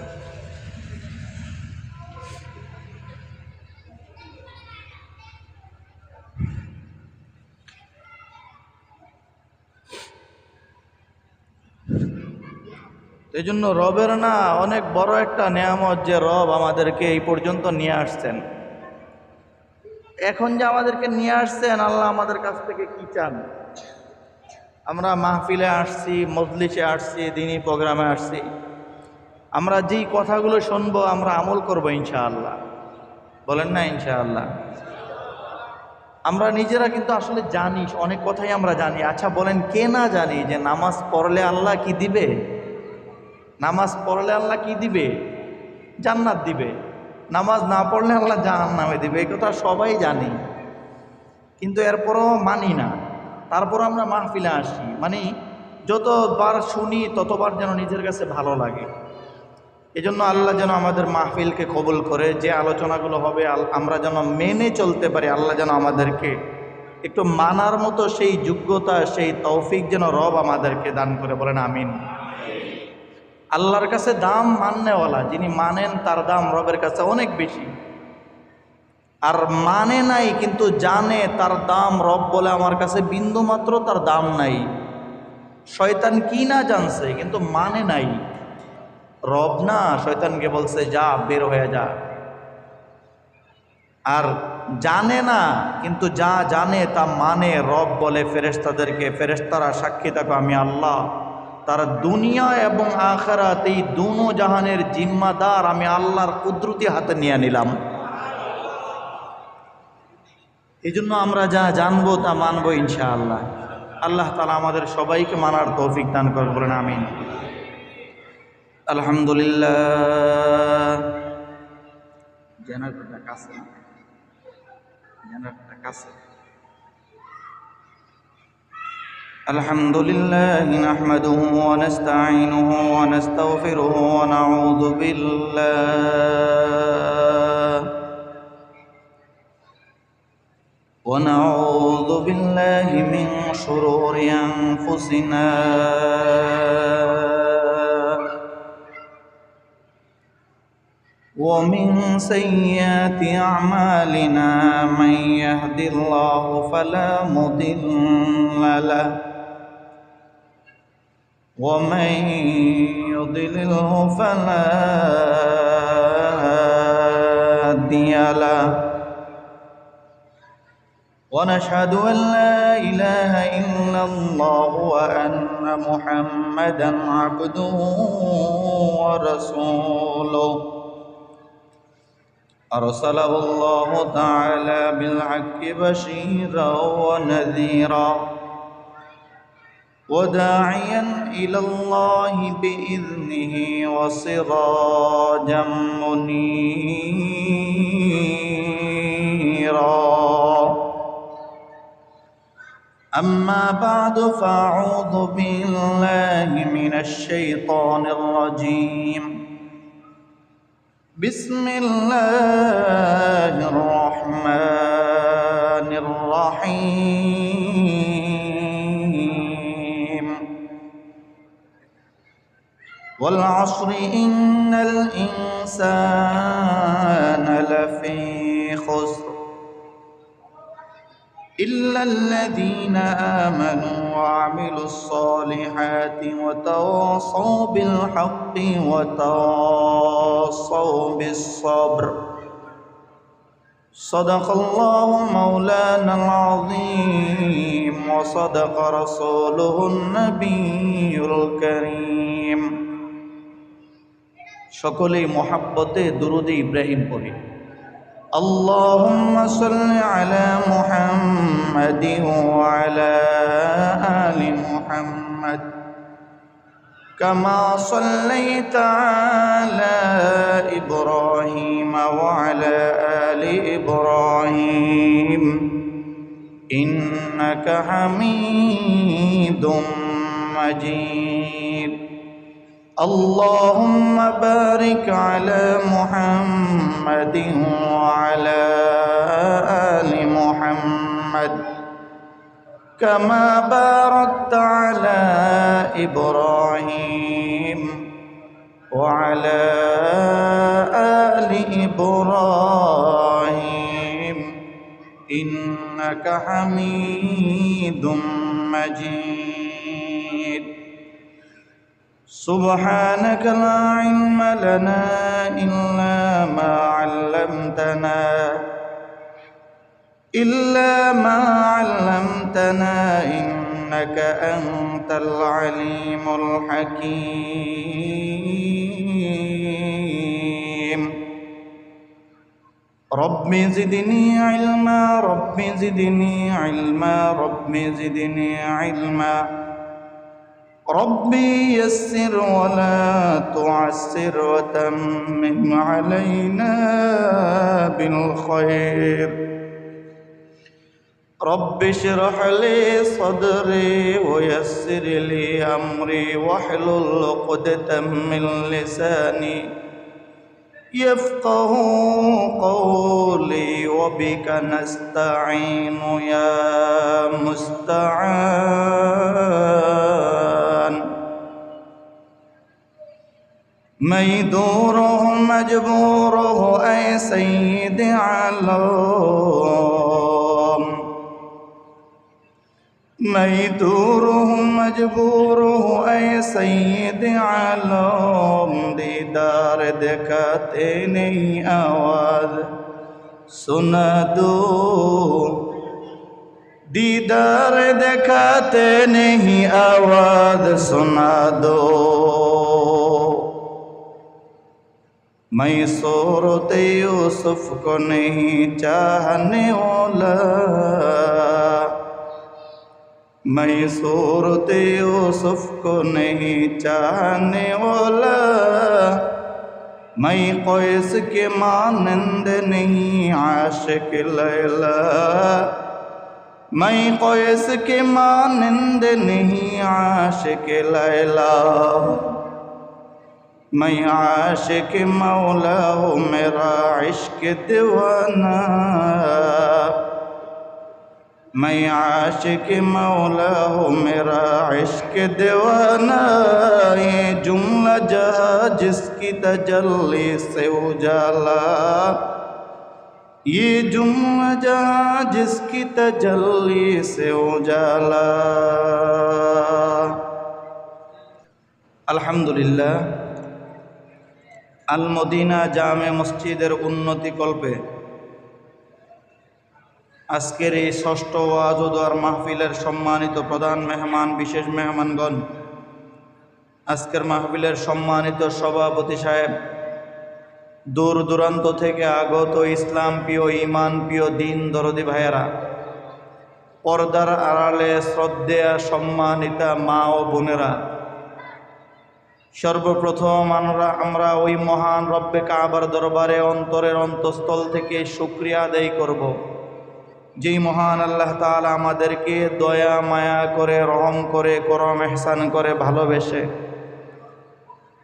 এই জন্য রবের না অনেক বড় একটা নেয়ামত যে রব আমাদেরকে এই পর্যন্ত নিয়ে আসছেন। এখন যে আমাদেরকে নিয়ে আসছেন, আল্লাহ আমাদের কাছ থেকে কি চান? আমরা মাহফিলে আসছি, মজলিসে আসছি, দিনী প্রোগ্রামে আসছি, আমরা যেই কথাগুলো শুনবো আমরা আমল করবো ইনশাআল্লাহ। বলেন না ইনশাআল্লাহ? আমরা নিজেরা কিন্তু আসলে জানি, অনেক কথাই আমরা জানি। আচ্ছা বলেন, কে না জানি যে নামাজ পড়লে আল্লাহ কি দিবে? নামাজ পড়লে আল্লাহ কি দিবে? জান্নাত দিবে। নামাজ না পড়লে আল্লাহ জাহান্নামে দিবে, এই কথা সবাই জানি, কিন্তু এরপরও মানি না। তারপর আমরা মাহফিলে আসি, মানে যতবার শুনি ততবার যেন নিজের কাছে ভালো লাগে। এজন্য আল্লাহ যেন আমাদের মাহফিলকে কবুল করে, যে আলোচনাগুলো হবে আমরা যেন মেনে চলতে পারি। আল্লাহ যেন আমাদেরকে একটু মানার মতো সেই যোগ্যতা, সেই তৌফিক যেন রব আমাদেরকে দান করে। বলেন আমিন। আল্লাহর কাছে দাম মাননেওয়ালা, যিনি মানেন তার দাম রবের কাছে অনেক বেশি। আর মানে নাই কিন্তু জানে তার দাম রব বলে আমার কাছে বিন্দু মাত্র তার দাম নাই। শয়তান কি না জানছে কিন্তু মানে নাই। রব না শয়তানকে বলছে যা, বের হয়ে যা। আর জানে না কিন্তু যা জানে তা মানে। রব বলে ফেরেশতাদেরকে, ফেরেশতারা সাক্ষী থাকো আমি আল্লাহ, তার দুনিয়া এবং আখিরাত এই দুনো জাহানের জিম্মাদার আমি আল্লাহর কুদরতি হাতে নিয়ে নিলাম। এই জন্য আমরা যা জানবো তা মানবো ইনশাআল্লাহ। আল্লাহ তাআলা আমাদের সবাইকে মানার তৌফিক দান করুন। বলেন আমিন। আলহামদুলিল্লাহ। জেনারেটরটা কাছে, জেনারেটরটা কাছে। আলহামদুলিল্লাহি নাহমাদুহু ওয়া নাস্তাঈনুহু ওয়া নাস্তাগফিরুহু ওয়া নাউযু বিল্লাহি মিন শুরুরি আনফুসিনা ومن سيئات أعمالنا من يهد الله فلا مضل له ومن يضلله فلا هادي له ونشهد أن لا إله إلا الله وأن محمدا عبده ورسوله أرسله الله تعالى بالحق بشيرا ونذيرا وداعيا إلى الله بإذنه وسراجا منيرا. أما بعد فأعوذ بالله من الشيطان الرجيم. بسم الله الرحمن الرحيم. والعصر إن الإنسان لفي خسر إلا الذين آمنوا وعملوا الصالحات وتواصوا بالحق وتواصوا بالصبر. صدق الله مولانا العظيم وصدق رسوله النبي الكريم. সকলেই মুহাব্বতে দুরূদে ইব্রাহিম পড়ি। اللهم صل على محمد وعلى آل محمد كما صليت على إبراهيم وعلى آل إبراهيم إنك حميد مجيد. اللهم بارك على محمد وعلى آل محمد كما باركت على إبراهيم وعلى آل إبراهيم إنك حميد مجيد. سبحانك لا علم لنا إلا ما علمتنا إنك أنت العليم الحكيم رب زدني علما رب زدني علما رب زدني علما ربي يسر ولا تعسر وتمم علينا بالخير رب اشرح لي صدري ويسر لي أمري واحلل عقدة من لساني يفقه قولي وبك نستعين يا مستعان ميدوره مجبوره أي سيد علوم ميدوره مجبوره أي سيد علوم दीदार दिखाते नहीं आवाज सुना दो दीदार दिखाते नहीं आवाज सुना दो मैं सूरत यूसुफ को नहीं चाहने वाला मैं सूरत यूसुफ को नहीं चाहने वाला मैं कैस के मानंद नहीं आशिक लैला मैं कैस के मानंद नहीं आशिक लैला मैं आशिक मौला हूँ मेरा इश्क दीवाना मैं आशिक मौला हूँ मेरा इश्क दीवाना ये जुमला जहाँ जिसकी तजल्ली से उजाला ये जुमला जहाँ जिसकी तजल्ली से उजाला अल्हम्दुलिल्लाह আল মদিনা জামে মসজিদের উন্নতি কল্পে আজকের এই ষষ্ঠ ওয়াজ ও দোয়ার মাহফিলের সম্মানিত প্রধান মেহমান বিশেষ মেহমানগণ আজকের মাহফিলের সম্মানিত সভাপতি সাহেব দূর দূরান্ত থেকে আগত ইসলাম প্রিয় ঈমান প্রিয় দিন দরদি ভাইয়েরা পর্দার আড়ালে শ্রদ্ধেয়া সম্মানিতা মা ও বোনেরা সর্বপ্রথম আমরা ওই মহান রব্বে কাবার দরবারে অন্তরের অন্তঃস্থল থেকে শুকরিয়া আদায় করব যেই মহান আল্লাহ তাআলা আমাদেরকে দয়া মায়া করে রহম করে করম ইহসান করে ভালোবেসে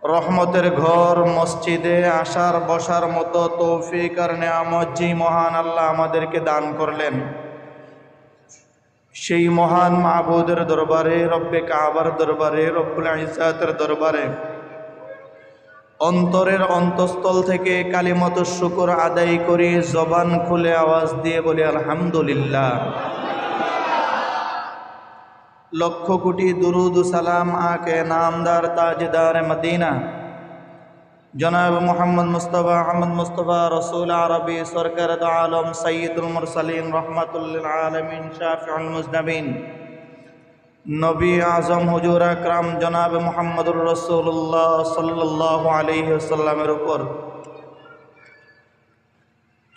রহমতের ঘর মসজিদে আসার বসার মতো তৌফিক আর নেয়ামত যেই মহান আল্লাহ আমাদেরকে দান করলেন সেই মহান মাবুদের দরবারে রব্বে কাবার দরবারে রব্বুল ইজ্জাতের দরবারে অন্তরের অন্তঃস্থল থেকে কালিমাত শুকর আদায় করি জবান খুলে আওয়াজ দিয়ে বলি আলহামদুলিল্লাহ লক্ষ কোটি দুরুদ সালাম আকে নামদার তাজদার মদিনা জনাব মোহাম্মদ মুস্তাফা আহমদ মুস্তাফা রসুল আরবি সরকার আলম সৈয়দুল মুরসালিন রহমাতুল লিল আলামিন শাফিউল মুজনবিন নবী আজম হুজুর আকরাম জনাব মুহাম্মদুর রাসূলুল্লাহ সাল্লাল্লাহু আলাইহি ওয়াসাল্লামের উপর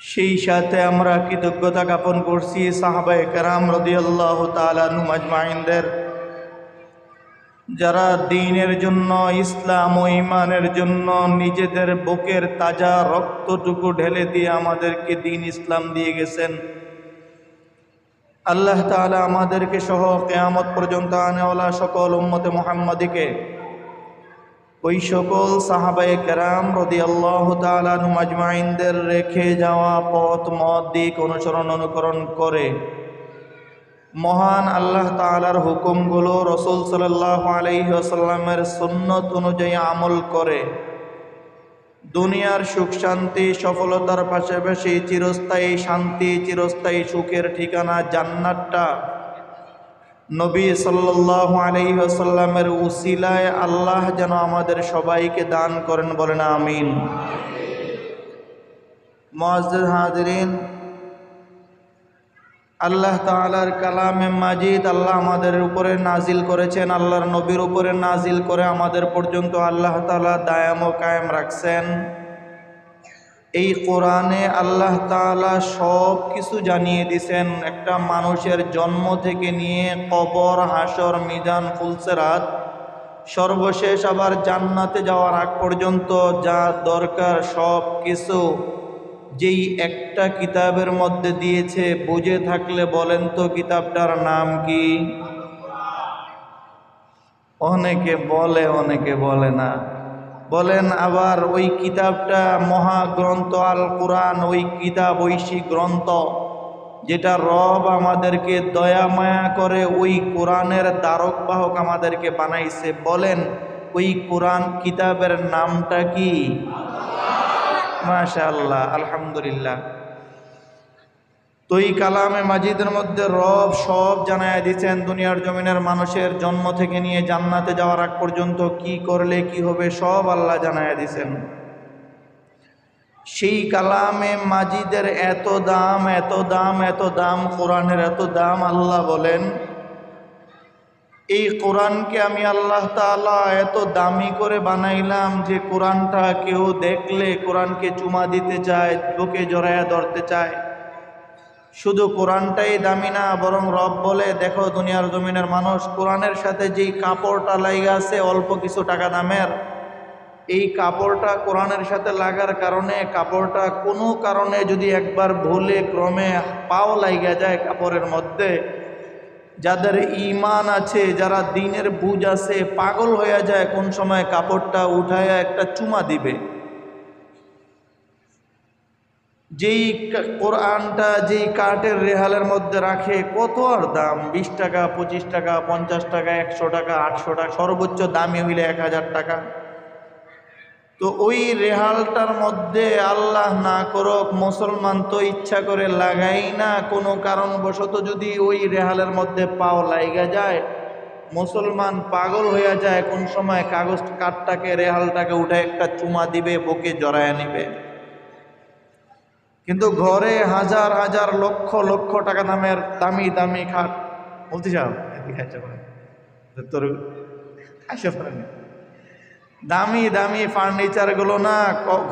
সেই সাথে আমরা কৃতজ্ঞতা জ্ঞাপন করছি সাহাবায়ে কেরাম রাদিয়াল্লাহু তাআলা আনহুম আজমাইনদের যারা দ্বীনের জন্য ইসলাম ও ঈমানের জন্য নিজেদের বুকের তাজা রক্তটুকু ঢেলে দিয়ে আমাদেরকে দ্বীন ইসলাম দিয়ে গেছেন আল্লাহ তাআলা আমাদেরকে সহ কিয়ামত পর্যন্ত আনেওয়ালা সকল উম্মতে মুহাম্মাদিকে ওই সকল সাহাবায়ে কেরাম রাদিয়াল্লাহু তাআলা আনহুম আজমাইনদের রেখে যাওয়া পথ মত দিক অনুসরণ অনুকরণ করে মহান আল্লাহ তাআলার হুকুমগুলো রাসূল সাল্লাল্লাহু আলাইহি ওয়াসাল্লামের সুন্নত অনুযায়ী আমল করে দুনিয়ার সুখ শান্তি সফলতার পাশাপাশি চিরস্থায়ী শান্তি চিরস্থায়ী সুখের ঠিকানা জান্নাতটা নবী সাল্লাল্লাহু আলাইহি ওয়াসাল্লামের উসিলায় আল্লাহ যেন আমাদের সবাইকে দান করেন, বলেন আমিন। মুআজ্জিজ হাজিরিন, আল্লাহ তাআলার কালামে মাজিদ আল্লাহ আমাদের উপরে নাজিল করেছেন, আল্লাহর নবীর উপরে নাজিল করে আমাদের পর্যন্ত আল্লাহ তাআলা দায়াম ও কায়েম রাখছেন। এই কোরআনে আল্লাহ তাআলা সব কিছু জানিয়ে দিয়েছেন। একটা মানুষের জন্ম থেকে নিয়ে কবর, হাসর, মিজান, ফুলসিরাত, সর্বশেষ আবার জান্নাতে যাওয়ার আগ পর্যন্ত যা দরকার সব কিছু যেই একটা কিতাবের মধ্যে দিয়েছে। বুঝে থাকলে বলেন তো কিতাবটার নাম কি? অনেকে বলে, অনেকে বলে না। বলেন আবার ওই কিতাবটা মহাগ্রন্থ আল কোরআন, ওই কিতাব ঐশী গ্রন্থ যেটা রব আমাদেরকে দয়া মায়া করে ওই কোরআনের দ্বারক বাহক আমাদেরকে বানাইছে। বলেন ওই কোরআন কিতাবের নামটা কি? মাশাআল্লাহ, আলহামদুলিল্লাহ। তো এই কালামে মাজিদের মধ্যে রব সব জানায় দিচ্ছেন। দুনিয়ার জমিনের মানুষের জন্ম থেকে নিয়ে জান্নাতে যাওয়ার আগ পর্যন্ত কি করলে কি হবে সব আল্লাহ জানায় দিচ্ছেন। সেই কালামে মাজিদের এত দাম, এত দাম, এত দাম, কোরআনের এত দাম। আল্লাহ বলেন এই কোরআনকে আমি আল্লাহ তাআলা এত দামি করে বানাইলাম যে কোরআনটা কেউ দেখলে কোরআনকে চুমা দিতে চায়, বুকে জড়ায়া ধরতে চায়। শুধু কোরআনটাই দামি না, বরং রব বলে দেখো দুনিয়ার জমিনের মানুষ, কোরআনের সাথে যেই কাপড়টা লাইগা আছে অল্প কিছু টাকা দামের, এই কাপড়টা কোরআনের সাথে লাগার কারণে কাপড়টা কোনো কারণে যদি একবার ভুলে ক্রমে পাও লাইগা যায় কাপড়ের মধ্যে, যাদের ঈমান আছে, যারা দ্বীনের বুঝ আছে, পাগল হয়ে যায় কোন সময় কাপড়টা উঠায়া একটা চুমা দিবে। যেই কোরআনটা যেই কাঠের রেহালের মধ্যে রাখে কত আর দাম, 20 টাকা, 25 টাকা, 50 টাকা, 100 টাকা, 800 টাকা, সর্বোচ্চ দামি হইলে 1000 টাকা। তো ওই রেহালটার মধ্যে আল্লাহ না করুক মুসলমান তো ইচ্ছা করে লাগাই না, কোনো কারণবশত যদি ওই রেহালের মধ্যে পাও লাইগা যায়, মুসলমান পাগল হইয়া যায় কোন সময় কাগজ কাঠটাকে, রেহালটাকে উঠে একটা চুমা দিবে, বুকে জড়ায় নিবে। কিন্তু ঘরে হাজার হাজার লক্ষ লক্ষ টাকা দামের দামি দামি খাট, বলতে চাও তোর আসে পারেনি, দামি দামি ফার্নিচারগুলো না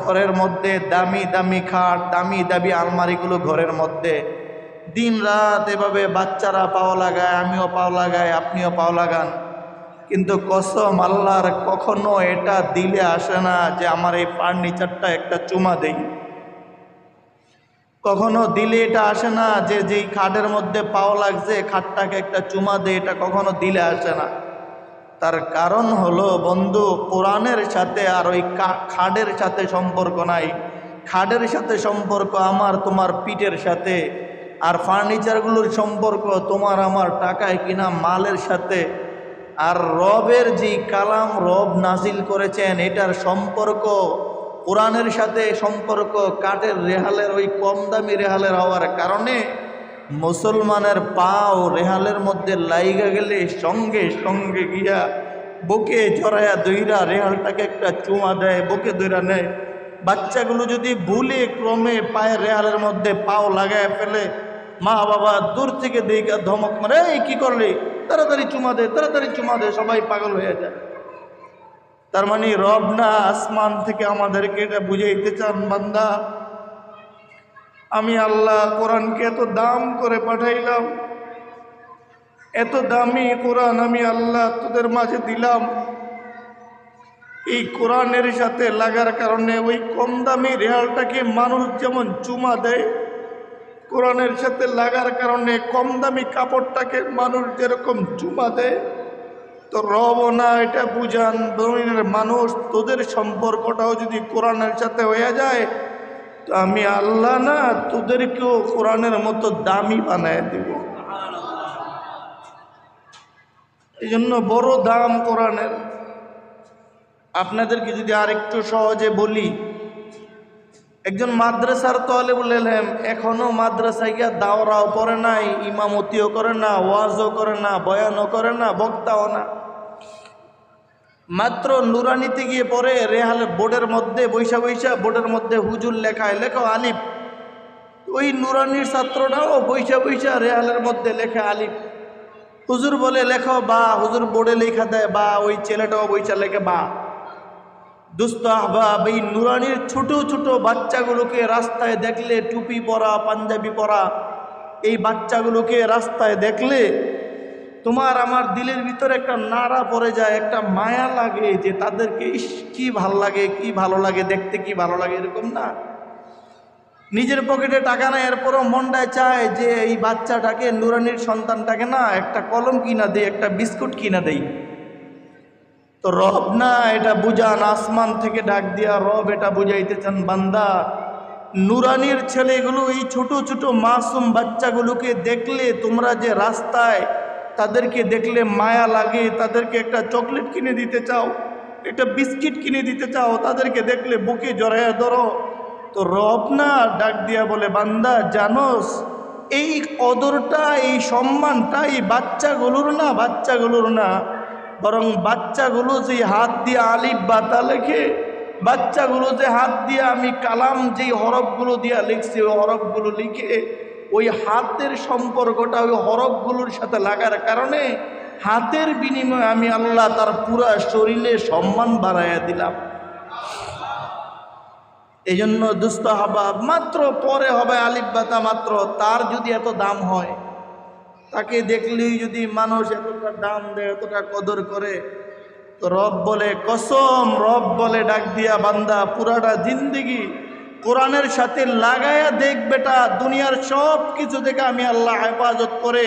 ঘরের মধ্যে, দামি দামি খাট, দামি দামি আলমারিগুলো ঘরের মধ্যে, দিন রাত এভাবে বাচ্চারা পাও লাগায়, আমিও পাও লাগাই, আপনিও পাও লাগান। কিন্তু কসম আল্লাহর কখনো এটা দিলে আসে না যে আমার এই ফার্নিচারটা একটা চুমা দেই। কখনো দিলে এটা আসে না যে যেই খাটের মধ্যে পাও লাগছে খাটটাকে একটা চুমা দেয়, এটা কখনো দিলে আসে না। তার কারণ হলো বন্ধু, কোরআনের সাথে আর ওই খাটের সাথে সম্পর্ক নাই। খাটের সাথে সম্পর্ক আমার তোমার পিঠের সাথে, আর ফার্নিচারগুলোর সম্পর্ক তোমার আমার টাকায় কিনা মালের সাথে। আর রবের যেই কালাম রব নাজিল করেছেন এটার সম্পর্ক কোরআনের সাথে, সম্পর্ক কাঠের রেহালের, ওই কম দামি রেহালের হওয়ার কারণে মুসলমানের পাও রেহালের মধ্যে লাইগা গেলে সঙ্গে সঙ্গে গিয়া বুকে জড়ায়া দইরা রেহালটাকে একটা চুমা দেয়, বুকে দইরা নেয়। বাচ্চাগুলো যদি ভুলে ক্রমে পায়ের রেহালের মধ্যে পাও লাগায় ফেলে, মা বাবা দূর থেকে দেখে ধমক মারে, এই কি করলি, তাড়াতাড়ি চুমা দে, তাড়াতাড়ি চুমা দে, সবাই পাগল হয়ে যায়। তার মানে রব না আসমান থেকে আমাদেরকে এটা বুঝাইতে চান, বান্দা আমি আল্লাহ কোরআনকে এত দাম করে পাঠাইলাম, এত দামি কোরআন আমি আল্লাহ তোদের মাঝে দিলাম। এই কোরআনের সাথে লাগার কারণে ওই কম দামি রেহালটাকে মানুষ যেমন চুমা দেয়, কোরআনের সাথে লাগার কারণে কম দামি কাপড়টাকে মানুষ যেরকম চুমা দেয়, তো রব না এটা বুঝান দুনিয়ার মানুষ, তোদের সম্পর্কটাও যদি কোরআনের সাথে হয়ে যায় তো আমি আল্লাহ না তোদেরকেও কোরআনের মতো দামি বানায় দিব। এই জন্য বড় দাম কোরআনের। আপনাদেরকে যদি আরেকটু সহজে বলি, একজন মাদ্রাসার তালেবুল ইলম এখনো মাদ্রাসায় গিয়া দাওরাও পড়ে নাই, ইমামতিও করে না, ওয়াজও করে না, বয়ানও করে না, বক্তাও না, মাত্র নুরানিতে গিয়ে পড়ে রেহাল বোর্ডের মধ্যে বৈশা বৈশা বোর্ডের মধ্যে হুজুর লেখায়, লেখো আলিফ। ওই নুরানির ছাত্রটাও বৈশা বৈশা রেহালের মধ্যে লেখে আলিফ। হুজুর বলে লেখো বা, হুজুর বোর্ডে লেখা দেয় বা, ওই ছেলেটাও বৈশা লেখে বা। দুস্থ আহবাব, এই নুরানির ছোট ছোট বাচ্চাগুলোকে রাস্তায় দেখলে, টুপি পরা, পাঞ্জাবি পরা এই বাচ্চাগুলোকে রাস্তায় দেখলে তোমার আমার দিলের ভিতরে একটা নাড়া পড়ে যায়, একটা মায়া লাগে যে তাদেরকে ইস কি ভালো লাগে, কি ভালো লাগে দেখতে, কি ভালো লাগে, এরকম না? নিজের পকেটে টাকা নাই, এরপরও মনটায় চায় যে এই বাচ্চাটাকে, নুরানির সন্তানটাকে না একটা কলম কিনা দেই, একটা বিস্কুট কিনা দেই। তো রব না এটা বুঝান, আসমান থেকে ডাক দিয়া রব এটা বুঝাইতেছেন, বান্দা নুরানির ছেলেগুলো, এই ছোট ছোট মাসুম বাচ্চাগুলোকে দেখলে তোমরা যে রাস্তায় তাদেরকে দেখলে মায়া লাগে, তাদেরকে একটা চকলেট কিনে দিতে চাও, একটা বিস্কিট কিনে দিতে চাও, তাদেরকে দেখলে বুকে জড়াইয়া ধরো। তো রব না ডাক দিয়া বলে, বান্দা জানোস এই কদরটা, এই সম্মানটা এই বাচ্চাগুলোর না, বরং বাচ্চাগুলো যে হাত দিয়ে আলিফ বাতা লেখে, বাচ্চাগুলো যে হাত দিয়ে আমি কালাম যেই হরফগুলো দিয়া লিখছি, ওই হরফগুলো লিখে ওই হাতের সম্পর্কটা ওই হরফগুলোর সাথে লাগার কারণে হাতের বিনিময়ে আমি আল্লাহ তার পুরা শরীরে সম্মান বাড়াইয়া দিলাম। এই জন্য দুস্থ আহবাব, মাত্র পরে হবে আলিফ বাতা, মাত্র তার যদি এত দাম হয়, তাকে দেখলেই যদি মানুষ এতটা দাম দেয়, এতটা কদর করে, তো রব বলে কসম, রব বলে ডাক দিয়া, বান্দা পুরাটা জিন্দেগি কোরআনের সাথে লাগায়া দেখ বেটা, দুনিয়ার সব কিছু থেকে আমি আল্লাহ হেফাজত করে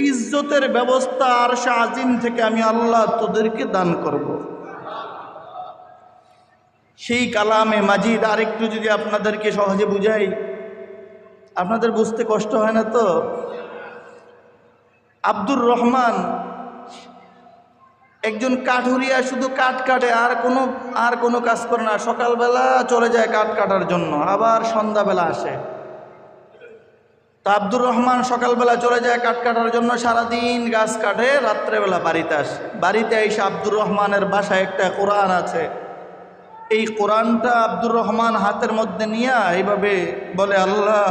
ইজ্জতের ব্যবস্থা আরশে আজিম থেকে আমি আল্লাহ তোদেরকে দান করব। সেই কালামে মাজিদ আরেকটু যদি আপনাদেরকে সহজে বুঝাই, আপনাদের বুঝতে কষ্ট হয় না তো? আব্দুর রহমান একজন কাঠুরিয়া, শুধু কাঠ কাটে, আর কোনো কাজ করে না। সকালবেলা চলে যায় কাঠ কাটার জন্য, আবার সন্ধ্যাবেলা আসে। তো আব্দুর রহমান সকালবেলা চলে যায় কাঠ কাটার জন্য, সারাদিন গাছ কাটে, রাত্রেবেলা বাড়িতে আসে। বাড়িতে এসে আব্দুর রহমানের বাসায় একটা কোরআন আছে, এই কোরআনটা আব্দুর রহমান হাতের মধ্যে নিয়ে এইভাবে বলে, আল্লাহ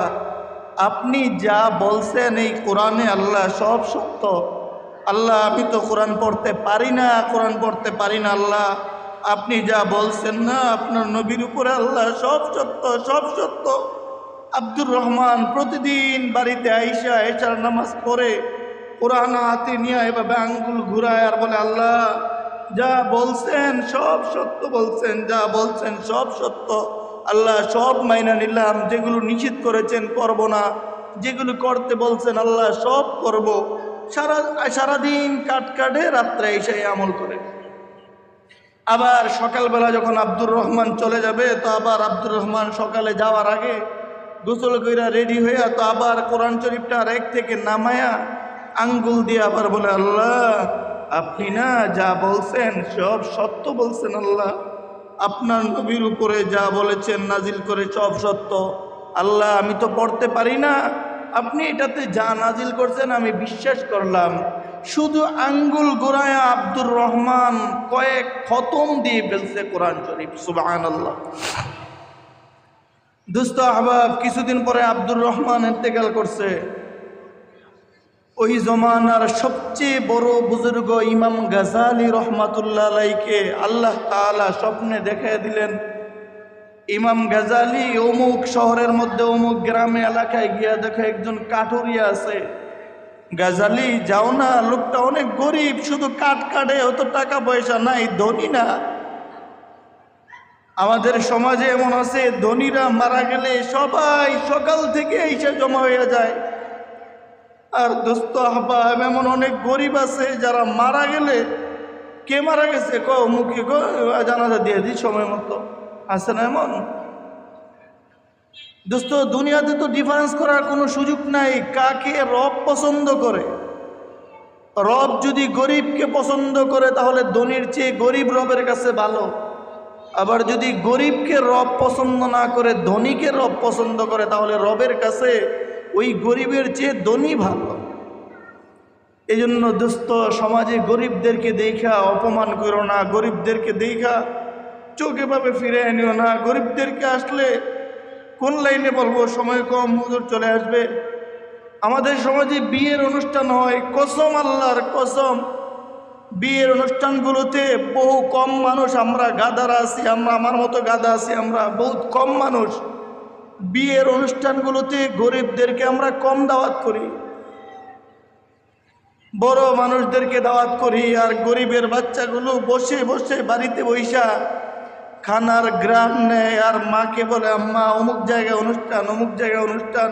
আপনি যা বলছেন এই কোরআনে আল্লাহ সব সত্য। আল্লাহ আমি তো কোরআন পড়তে পারি না, আল্লাহ আপনি যা বলছেন না আপনার নবীর উপরে আল্লাহ সব সত্য, সব সত্য। আব্দুর রহমান প্রতিদিন বাড়িতে আইসা এশার নামাজ পড়ে কোরআন হাতে নিয়ে এভাবে আঙ্গুল ঘুরায় আর বলে, আল্লাহ যা বলছেন সব সত্য বলছেন, যা বলছেন সব সত্য। আল্লাহ সব মাইনা নিলাম, যেগুলো নিষেধ করেছেন করব না, যেগুলো করতে বলছেন আল্লাহ সব করব। সারাদিন কাটে, রাত্রে এসে আমল করে। আবার সকালবেলা যখন আব্দুর রহমান চলে যাবে, তো আবার আব্দুর রহমান সকালে যাওয়ার আগে গোসল কইরা রেডি হইয়া তো আবার কোরআন শরীফটা রেক থেকে নামায়া আঙ্গুল দিয়ে আবার বলে, আল্লাহ আপনি না যা বলছেন সব সত্য বলছেন, আল্লাহ আপনার নবীর উপরে যা বলেছেন নাজিল করে সব সত্য। আল্লাহ আমি তো পড়তে পারি না, আপনি এটাতে যা নাজিল করছেন আমি বিশ্বাস করলাম। শুধু আঙ্গুল গোড়ায় আব্দুর রহমান কয়েক খতম দিয়ে ফেলছে কোরআন শরীফ, সুবহানাল্লাহ। দুস্থ আহবাব, কিছুদিন পরে আব্দুর রহমান ইন্তেকাল করছে। ওই জমানার সবচেয়ে বড় বুজুর্গ ইমাম গাজালি রহমাতুল্লাহ আলাইকে আল্লাহ তাআলা স্বপ্নে দেখায় দিলেন, ইমাম গাজালি অমুক শহরের মধ্যে অমুক গ্রামে এলাকায় গিয়া দেখে একজন কাঠুরিয়া আছে। গাজালি যাও না, লোকটা অনেক গরিব, শুধু কাঠ কাটে, অত টাকা পয়সা নাই, ধনী না। আমাদের সমাজে এমন আছে, ধনীরা মারা গেলে সবাই সকাল থেকে এসে জমা হয়ে যায়। আর দোস্ত আহবাব, এমন অনেক গরিব আছে যারা মারা গেলে, কে মারা গেছে মুখে জানাজা দিয়ে দিই সময় মতো, আছে না এমন? দোস্ত দুনিয়াতে তো ডিফারেন্স করার কোনো সুযোগ নাই। কাকে রব পছন্দ করে? রব যদি গরিবকে পছন্দ করে তাহলে ধনীর চেয়ে গরিব রবের কাছে ভালো। আবার যদি গরিবকে রব পছন্দ না করে ধনীকে রব পছন্দ করে, তাহলে রবের কাছে ওই গরিবের চেয়ে ধনী ভালো। এই জন্য দোস্ত, সমাজে গরিবদেরকে দেখা অপমান করো না, গরিবদেরকে দেখা চোখে ভাবে ফিরে আনিও না। গরিবদেরকে আসলে কোন লাইনে বলবো, সময় কম, হুজুর চলে আসবে। আমাদের সমাজে বিয়ের অনুষ্ঠান হয়, কসম আল্লাহর কসম, বিয়ের অনুষ্ঠানগুলোতে বহু কম মানুষ, আমরা গাদারা আছি, আমার মতো গাদা আছি, আমরা বহুত কম মানুষ। বিয়ের অনুষ্ঠানগুলোতে গরিবদেরকে আমরা কম দাওয়াত করি, বড় মানুষদেরকে দাওয়াত করি। আর গরিবের বাচ্চাগুলো বসে বসে বাড়িতে বৈশা খানার গ্রাম নেয় আর মাকে বলে, আম্মা অমুক জায়গায় অনুষ্ঠান, অমুক জায়গায় অনুষ্ঠান।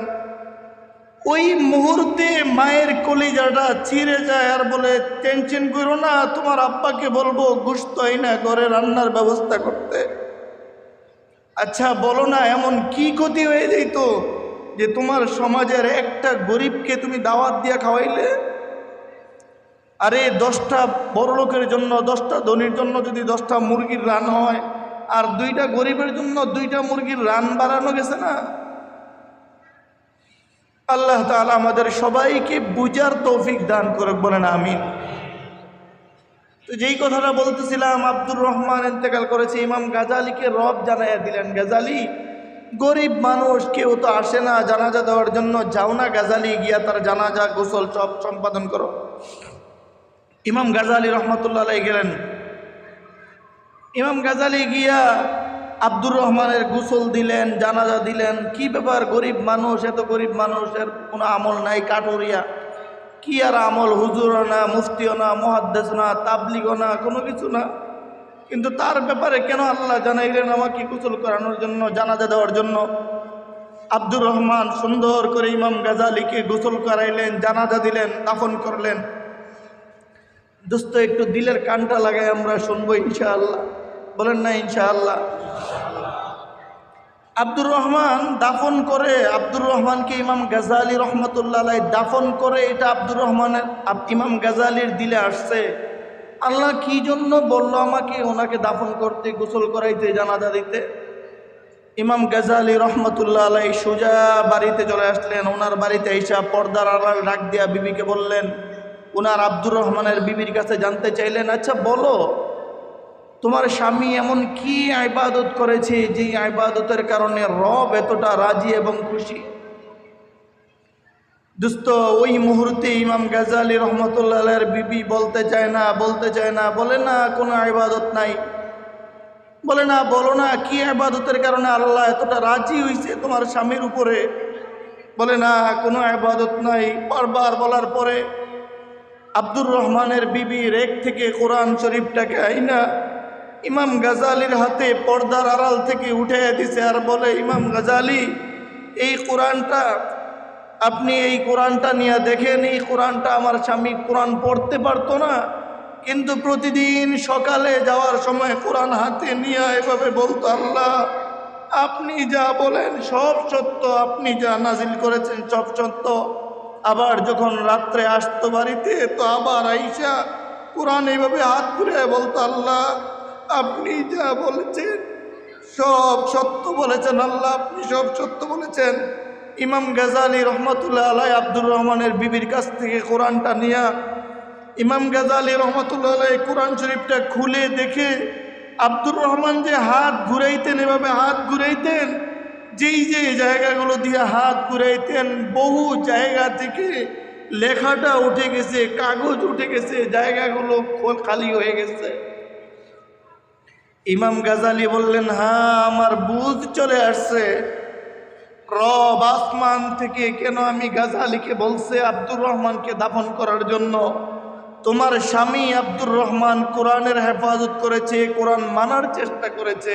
ওই মুহূর্তে মায়ের কলিজাটা ছিঁড়ে যায় আর বলে, টেনশন করো না, তোমার আব্বাকে বলবো গোশত না ঘরে রান্নার ব্যবস্থা করতে। আচ্ছা বলো না, এমন কি ক্ষতি হয়ে যেত যে তোমার সমাজের একটা গরিবকে তুমি দাওয়াত দিয়ে খাওয়াইলে? আরে 10টা বড় লোকের জন্য, 10টা ধনীর জন্য যদি 10টা মুরগির রান হয়, আর 2টা গরিবের জন্য 2টা মুরগির রান বাড়ানো গেছে না? আল্লাহ তাআলা আমাদের সবাইকে বুঝার তৌফিক দান করুক, বলেন আমিন। তো যেই কথাটা বলতেছিলাম, আব্দুর রহমান ইন্তেকাল করেছে, ইমাম গাজালিকে রব জানাইয়া দিলেন। গাজালি গরিব মানুষ, কেউ তো আসে না জানাজা দেওয়ার জন্য, যাও না গাজালি, গিয়া তার জানাজা গোসল সব সম্পাদন করো। ইমাম গাজালি রহমতুল্লাহ আলাইহি গেলেন। ইমাম গাজালি গিয়া আব্দুর রহমানের গোসল দিলেন, জানাজা দিলেন। কি ব্যাপার, গরিব মানুষ, এত গরিব মানুষের কোনো আমল নাই, কাটুরিয়া, কি আর আমল, হুজুরও না, মুফতিও না, মুহাদ্দিস না, তাবলিগও না, কোনো কিছু না। কিন্তু তার ব্যাপারে কেন আল্লাহ জানাইলেন আমাকে গোসল করানোর জন্য, জানাজা দেওয়ার জন্য? আব্দুর রহমান সুন্দর করে ইমাম গাজালিকে গোসল করাইলেন, জানাজা দিলেন, দাফন করলেন। দোস্ত, একটু দিলের কানটা লাগাই আমরা শুনবো ইনশাআল্লাহ, বলেন না ইনশাআল্লাহ? আব্দুর রহমান দাফন করে, আব্দুর রহমানকে ইমাম গাজালি রহমতুল্লাহ আলাইহি দাফন করে, এটা আব্দুর রহমানের, ইমাম গাজালির দিলে আসছে। আল্লাহ কি জন্য বললো আমাকে ওনাকে দাফন করতে, গোসল করাইতে, জানাজা দিতে? ইমাম গাজালি রহমতুল্লাহ আলাইহি সোজা বাড়িতে চলে আসলেন। ওনার বাড়িতে এসে পর্দার আড়াল ডাক দিয়া বিবিকে বললেন, ওনার আব্দুর রহমানের বিবির কাছে জানতে চাইলেন, আচ্ছা বলো, তোমার স্বামী এমন কি ইবাদত করেছে যে ইবাদতের কারণে রব এতটা রাজি এবং খুশি? দোস্ত, ওই মুহূর্তে ইমাম গাজালি রহমতুল্লাহ আলাইহির বিবি বলতে চায় না, বলে না কোনো ইবাদত নাই। বলে না, বলো না কি ইবাদতের কারণে আল্লাহ এতটা রাজি হয়েছে তোমার স্বামীর উপরে? বলে না, কোনো ইবাদত নাই। বারবার বলার পরে আব্দুর রহমানের বিবি রেক থেকে কোরআন শরীফটাকে আইনা ইমাম গাজালির হাতে পর্দার আড়াল থেকে উঠে দিছে আর বলে, ইমাম গাজালি, এই কোরআনটা আপনি এই কোরআনটা নিয়ে দেখেন। এই কোরআনটা আমার স্বামী কোরআন পড়তে পারতো না, কিন্তু প্রতিদিন সকালে যাওয়ার সময় কোরআন হাতে নিয়ে এভাবে বলতো, আল্লাহ আপনি যা বলেন সব সত্য, আপনি যা নাজিল করেছেন সব সত্য। আবার যখন রাত্রে আসতো বাড়িতে, তো আবার আইসা কোরআন এইভাবে হাত ঘুরে বলতো, আল্লাহ আপনি যা বলেছেন সব সত্য বলেছেন, আল্লাহ আপনি সব সত্য বলেছেন। ইমাম গাজালি রহমতুল্লাহ আলাইহি আব্দুর রহমানের বিবির কাছ থেকে কোরআনটা নিয়া ইমাম গাজালি রহমতুল্লাহ আলাইহি কোরআন শরীফটা খুলে দেখে, আব্দুর রহমান যে হাত ঘুরাইতেন, এভাবে হাত ঘুরাইতেন, যেই যে জায়গাগুলো দিয়ে হাত ঘুরাইতেন, বহু জায়গা থেকে লেখাটা উঠে গেছে, কাগজ উঠে গেছে, জায়গাগুলো খালি হয়ে গেছে। ইমাম গাজালি বললেন, হ্যাঁ আমার বুঝ চলে আসছে, রব আসমান থেকে কেন আমি গাজালিকে বলছে আব্দুর রহমানকে দাফন করার জন্য। তোমার স্বামী আব্দুর রহমান কোরআনের হেফাজত করেছে, কোরআন মানার চেষ্টা করেছে,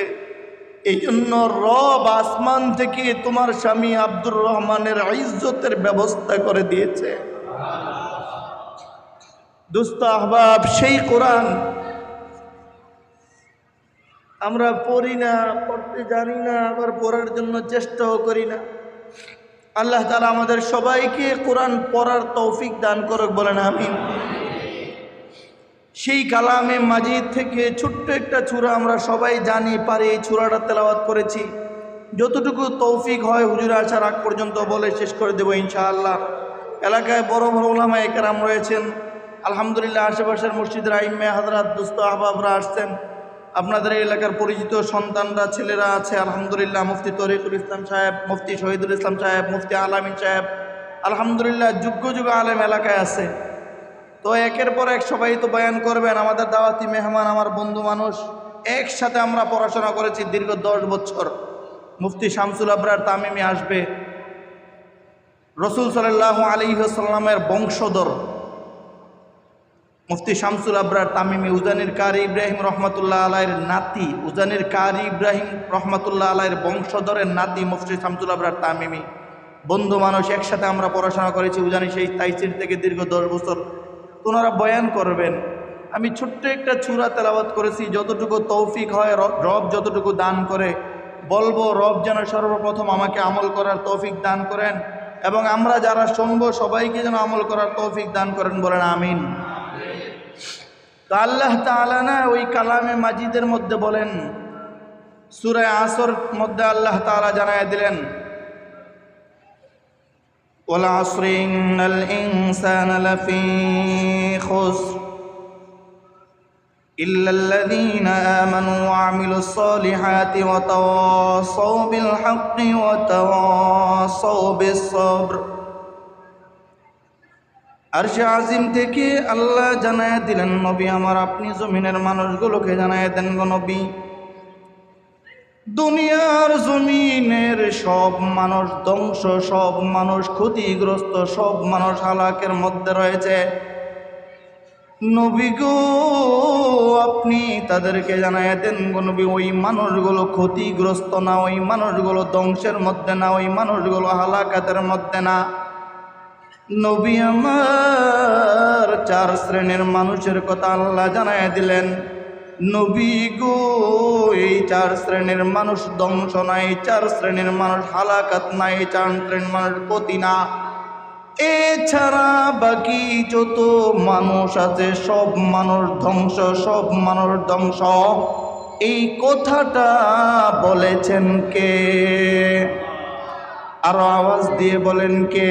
এই জন্য রব আসমান থেকে তোমার স্বামী আব্দুর রহমানের ইজ্জতের ব্যবস্থা করে দিয়েছে। দোস্ত আহবাব, সেই কোরআন আমরা পড়ি না, পড়তে জানি না, আবার পড়ার জন্য চেষ্টাও করি না। আল্লাহ তাআলা আমাদের সবাইকে কোরআন পড়ার তৌফিক দান করুক, বলেন আমিন। সেই কালামে মাজিদ থেকে ছোট্ট একটা সূরা আমরা সবাই জানি পারি, এই সূরাটা তেলাওয়াত করেছি। যতটুকু তৌফিক হয় হুজুর আসার আগ পর্যন্ত বলে শেষ করে দেবো ইনশাআল্লাহ। এলাকায় বড় বড় ওলামায়ে কেরাম রয়েছেন, আলহামদুলিল্লাহ। আশেপাশের মসজিদের আইম্মে হাজরাত দুস্থ আহবাবরা আসছেন, আপনাদের এই এলাকার পরিচিত সন্তানরা ছেলেরা আছে, আলহামদুলিল্লাহ। মুফতি তরিকুল ইসলাম সাহেব, মুফতি শহীদুল ইসলাম সাহেব, মুফতি আলামিন সাহেব, আলহামদুলিল্লাহ যুগ্য যুগ আলেম এলাকায় আছে। তো একের পর এক সবাই তো বয়ান করবেন, আমাদের দাওয়াতি মেহমান, আমার বন্ধু মানুষ, একসাথে আমরা পড়াশোনা করেছি দীর্ঘ 10 বছর। মুফতি শামসুল আবরার তামিমি আসবে, রসুল সাল্লাল্লাহু আলাইহি ওয়াসাল্লামের বংশধর মুফতি শামসুল আবরার তামিমি, উজানির কারি ইব্রাহিম রহমাতুল্লাহ আলাইয়ের নাতি, উজানির কারি ইব্রাহিম রহমাতুল্লাহ আলাইয়ের বংশধরের নাতি মুফতি শামসুল আবরার তামিমি, বন্ধু মানুষ, একসাথে আমরা পড়াশোনা করেছি উজানি সেই তাইসির থেকে দীর্ঘ 10 বছর। ওনারা বয়ান করবেন, আমি ছোট্ট একটা সূরা তেলাওয়াত করেছি, যতটুকু তৌফিক হয় রব যতটুকু দান করে বলবো। রব যেন সর্বপ্রথম আমাকে আমল করার তৌফিক দান করেন, এবং আমরা যারা শুনবো সবাইকে যেন আমল করার তৌফিক দান করেন, বলেন আমিন। তো আল্লাহ তাআলা না ওই কালামে মাজিদের মধ্যে বলেন, সূরা আসর মধ্যে আল্লাহ তাআলা জানায় দিলেন, ওয়াল আসরি ইন্নাল ইনসানা লাফি খুসর ইল্লাল্লাযীনা আমানু ওয়া আমিলুস সালিহাতি ওয়া তাওয়াসাউ বিল হাক্কি ওয়া তাওয়াসাউ বিস সাবর। আরশে আজিম থেকে আল্লাহ জানায় দিলেন, নবী আমার আপনি জমিনের মানুষগুলোকে জানায় দেন গো নবী, দুনিয়ার জমিনের সব মানুষ ধ্বংস, সব মানুষ ক্ষতিগ্রস্ত, সব মানুষ হালাকের মধ্যে রয়েছে। নবী গো আপনি তাদেরকে জানায় দেন গো নবী, ওই মানুষগুলো ক্ষতিগ্রস্ত না, ওই মানুষগুলো ধ্বংসের মধ্যে না, ওই মানুষগুলো হালাকাতের মধ্যে না। নবী আমার 4 শ্রেণীর মানুষের কথা আল্লাহ জানায় দিলেন। নবী গো এই 4 শ্রেণীর মানুষ ধ্বংস না, এই 4 শ্রেণীর মানুষ হালাকাত না, এই 4 শ্রেণীর মানুষ ক্ষতি না। এছাড়া বাকি যত মানুষ আছে সব মানুষ ধ্বংস, সব মানুষ ধ্বংস। এই কথাটা বলেছেন কে? আরো আওয়াজ দিয়ে বলেন কে?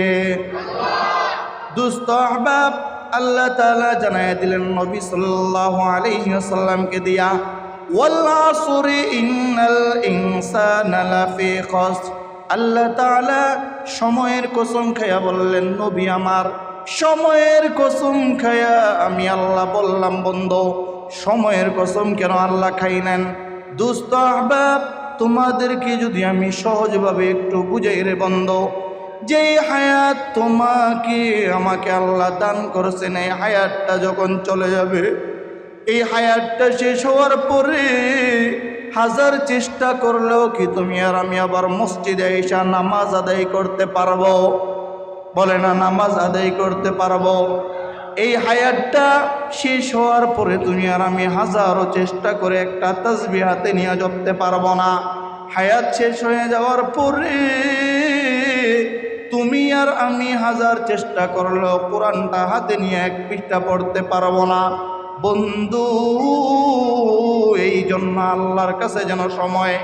দুস্থ আহবাব, আল্লাহ তাআলা জানায় দিলেন নবী সাল্লাল্লাহু আলাইহি ওয়াসাল্লামকে দিয়া, ওয়াল আসরি ইন্নাল ইনসানা লাফি খুসর। আল্লাহ তাআলা সময়ের কসম খায়া বললেন, নবী আমার সময়ের কসম খায়া আমি আল্লাহ বললাম বন্ধু, সময়ের কসম কেন আল্লাহ খাইলেন? দুস্থ আহবাব, তোমাদেরকে যদি আমি সহজভাবে একটু বুঝাই রে বন্ধু, যে হায়াত তোমাকে আমাকে আল্লাহ দান করেছেন, এই হায়াতটা যখন চলে যাবে, এই হায়াতটা শেষ হওয়ার পরে 1000 চেষ্টা করলেও কি তুমি আর আমি আবার মসজিদে এসে নামাজ আদায় করতে পারবো? বলে না, নামাজ আদায় করতে পারবো? এই হায়াতটা শেষ হওয়ার পরে তুমি আর আমি হাজারো চেষ্টা করে একটা তাসবিহ হাতে নিয়ে জপতে পারবো না। হায়াত শেষ হয়ে যাওয়ার পরে তুমি আর আমি 1000 চেষ্টা করলেও কোরআনটা হাতে নিয়ে 1 পৃষ্ঠা পড়তে পারবো না বন্ধু। এই জন্য আল্লাহর কাছে যেন সময়,